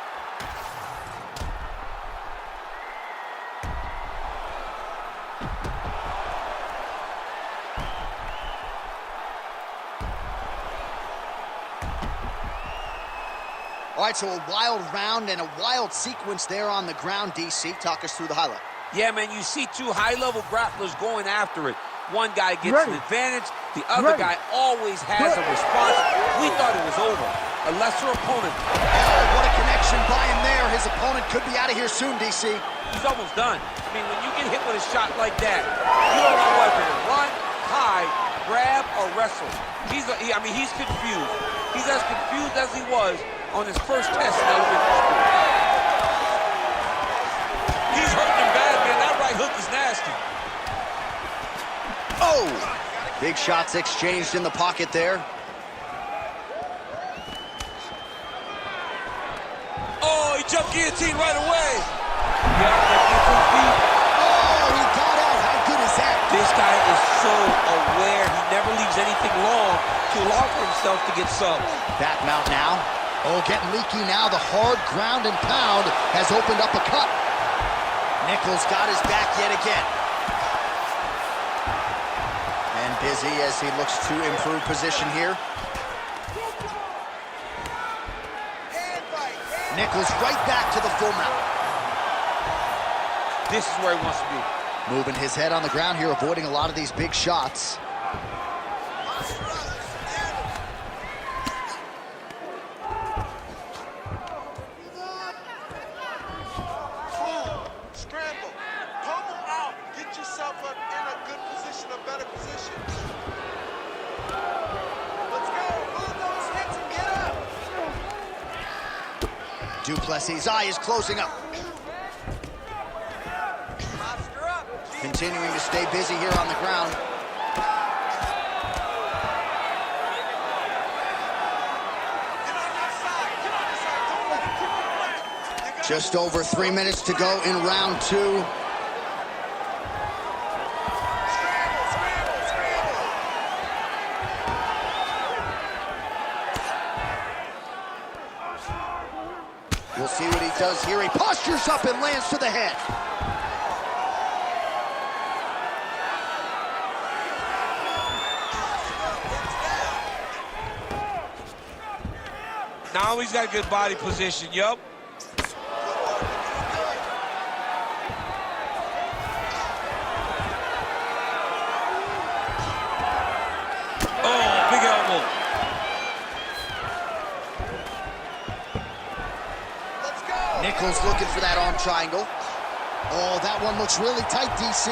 All right, so a wild round and a wild sequence there on the ground, DC. Talk us through the highlight. Yeah, man, you see two high-level grapplers going after it. One guy gets an advantage. The other guy always has a response. We thought it was over. A lesser opponent. Oh, what a connection action by him there. His opponent could be out of here soon, DC. He's almost done. I mean, when you get hit with a shot like that, you don't know whether to run, hide, grab, or wrestle. He's confused. He's as confused as he was on his first test in elementary school. He's hurting him bad, man. That right hook is nasty. Oh! Big shots exchanged in the pocket there. Oh, he jumped guillotine right away. Oh, he got out. How good is that? This guy is so aware. He never leaves anything long to allow for himself to get subbed. Back mount now. Oh, getting leaky now. The hard ground and pound has opened up a cut. Nickal got his back yet again. And busy as he looks to improve position here. Nickal right back to the full mount. This is where he wants to be. Moving his head on the ground here, avoiding a lot of these big shots. Scramble. Pummel out. Get yourself up in a good position, a better position. Let's go. Move those hips and get up. Plessis' eye is closing up. Posture up. Continuing to stay busy here on the ground. Get on your side. Get on your side. Don't let it keep you running. You got Just over 3 minutes to go in round 2. scramble, scramble, scramble. We'll see what he does here. He postures up and lands to the head. Now he's got good body position, yup. Oh, big elbow. Let's go. Nickal's looking for that arm triangle. Oh, that one looks really tight, DC.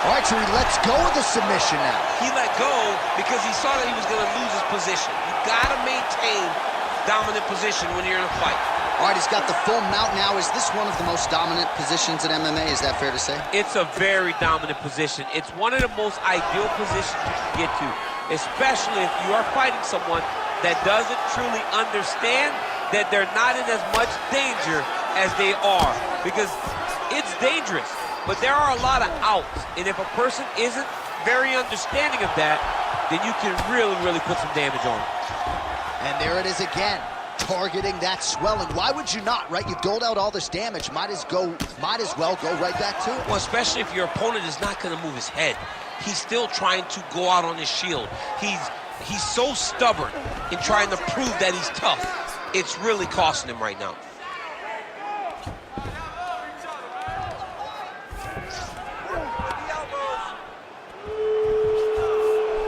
All right, so he lets go of the submission now. He let go because he saw that he was going to lose his position. You got to maintain dominant position when you're in a fight. All right, he's got the full mount now. Is this one of the most dominant positions in MMA? Is that fair to say? It's a very dominant position. It's one of the most ideal positions you can get to, especially if you are fighting someone that doesn't truly understand that they're not in as much danger as they are, because it's dangerous, but there are a lot of outs, and if a person isn't very understanding of that, then you can really, really put some damage on them. And there it is again, targeting that swelling. Why would you not, right? You've doled out all this damage. Might as well go right back to it. Well, especially if your opponent is not going to move his head. He's still trying to go out on his shield. He's so stubborn in trying to prove that he's tough. It's really costing him right now.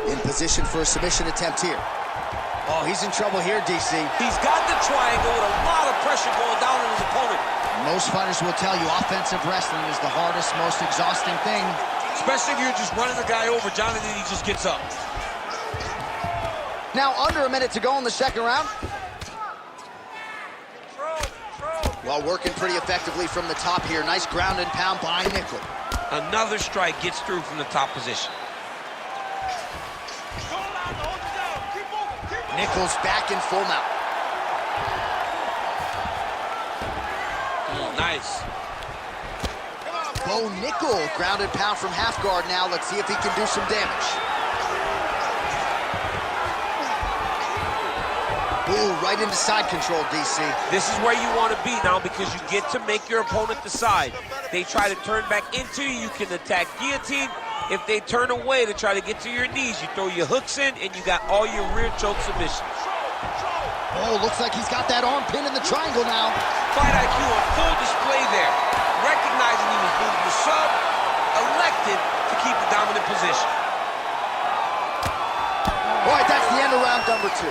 In position for a submission attempt here. Oh, he's in trouble here, DC. He's got the triangle with a lot of pressure going down on his opponent. Most fighters will tell you offensive wrestling is the hardest, most exhausting thing. Especially if you're just running the guy over, John, and then he just gets up. Now under a minute to go in the second round. Well, working pretty effectively from the top here. Nice ground and pound by Nickal. Another strike gets through from the top position. Nickal's back in full mount. Nice. Bo Nickal, grounded pound from half guard now. Let's see if he can do some damage. Ooh, right into side control, DC. This is where you want to be now, because you get to make your opponent decide. They try to turn back into you, you can attack guillotine. If they turn away to try to get to your knees, you throw your hooks in, and you got all your rear choke submissions. Oh, looks like he's got that arm pin in the triangle now. Fight IQ on full display there. Recognizing he was losing the sub, elected to keep the dominant position. All right, that's the end of round number 2.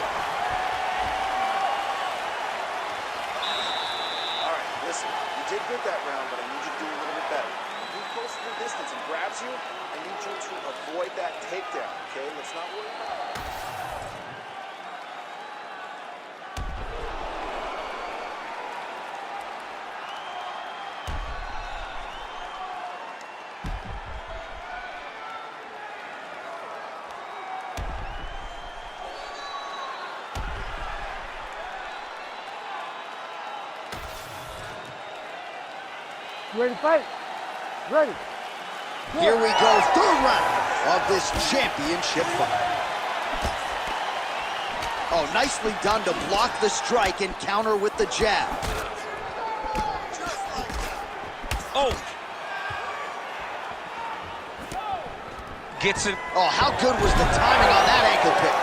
grabs you, I need you to avoid that takedown, okay? Let's not worry about it. You ready to fight? Ready. Here we go, third round of this championship fight. Oh, nicely done to block the strike and counter with the jab. Oh. Gets it. Oh, how good was the timing on that ankle pick?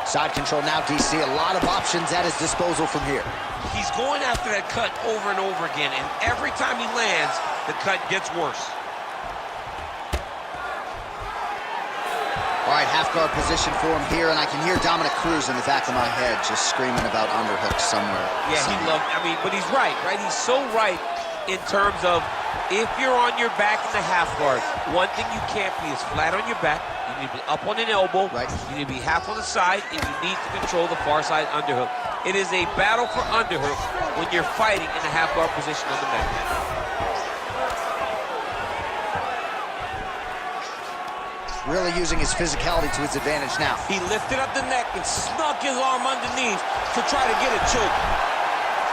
Side control now, DC. A lot of options at his disposal from here. He's going after that cut over and over again, and every time he lands, the cut gets worse. All right, half guard position for him here, and I can hear Dominic Cruz in the back of my head just screaming about underhooks somewhere. Yeah, he loved, I mean, but he's right? He's so right in terms of if you're on your back in the half guard, one thing you can't be is flat on your back. You need to be up on an elbow. Right. You need to be half on the side, and you need to control the far side underhook. It is a battle for underhook when you're fighting in a half guard position on the mat. Really using his physicality to his advantage now. He lifted up the neck and snuck his arm underneath to try to get a choke.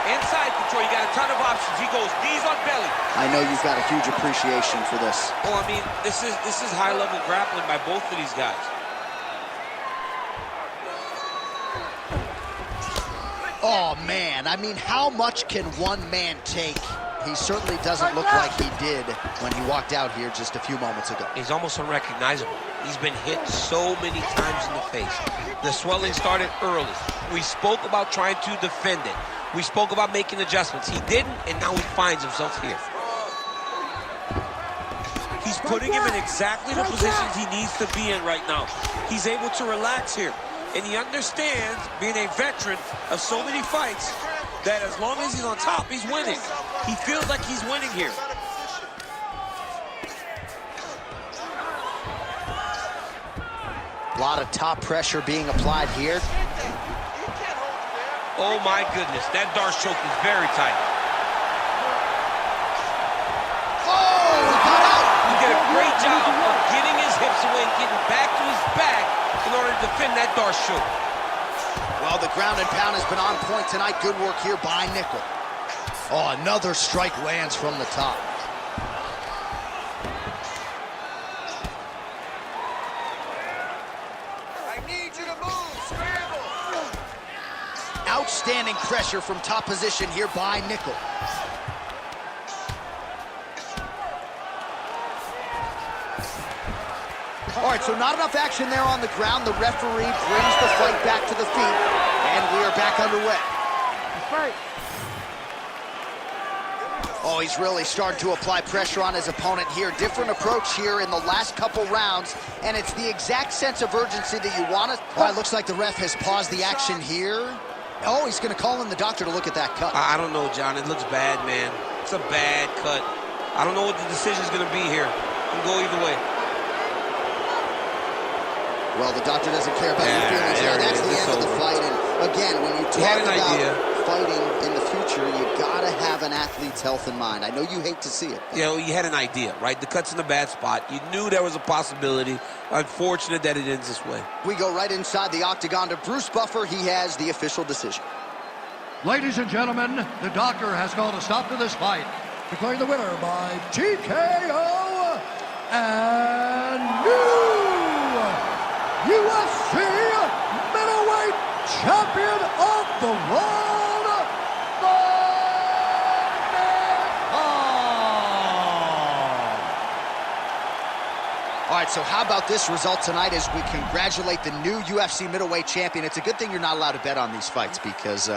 Inside control, you got a ton of options. He goes knees on belly. I know you've got a huge appreciation for this. Oh, I mean, this is high-level grappling by both of these guys. Oh, man. I mean, how much can one man take? He certainly doesn't look like he did when he walked out here just a few moments ago. He's almost unrecognizable. He's been hit so many times in the face. The swelling started early. We spoke about trying to defend it. We spoke about making adjustments. He didn't, and now he finds himself here. He's putting him in exactly the positions he needs to be in right now. He's able to relax here. And he understands, being a veteran of so many fights, that as long as he's on top, he's winning. He feels like he's winning here. A lot of top pressure being applied here. Oh my goodness, that Darce choke is very tight. Oh, he got out. He did a great job of getting his hips away and getting back to his back in order to defend that Darce choke. Well, the ground and pound has been on point tonight. Good work here by Nickal. Oh, another strike lands from the top. I need you to move, scramble. Outstanding pressure from top position here by Nickal. All right, so not enough action there on the ground. The referee brings the fight back to the feet, and we are back underway. Fight. Oh, he's really starting to apply pressure on his opponent here. Different approach here in the last couple rounds, and it's the exact sense of urgency that you want to... All right, looks like the ref has paused the action here. Oh, he's going to call in the doctor to look at that cut. I don't know, John. It looks bad, man. It's a bad cut. I don't know what the decision's going to be here. It can go either way. Well, the doctor doesn't care about your feelings here. That's the end of the fight. And again, when you talk about fighting in the future, you gotta have an athlete's health in mind. I know you hate to see it. You know, you had an idea, right? The cut's in a bad spot. You knew there was a possibility. Unfortunate that it ends this way. We go right inside the octagon to Bruce Buffer. He has the official decision. Ladies and gentlemen, the doctor has called a stop to this fight, declaring the winner by TKO and new UFC middleweight champion of the world, All right, so how about this result tonight as we congratulate the new UFC middleweight champion. It's a good thing you're not allowed to bet on these fights because...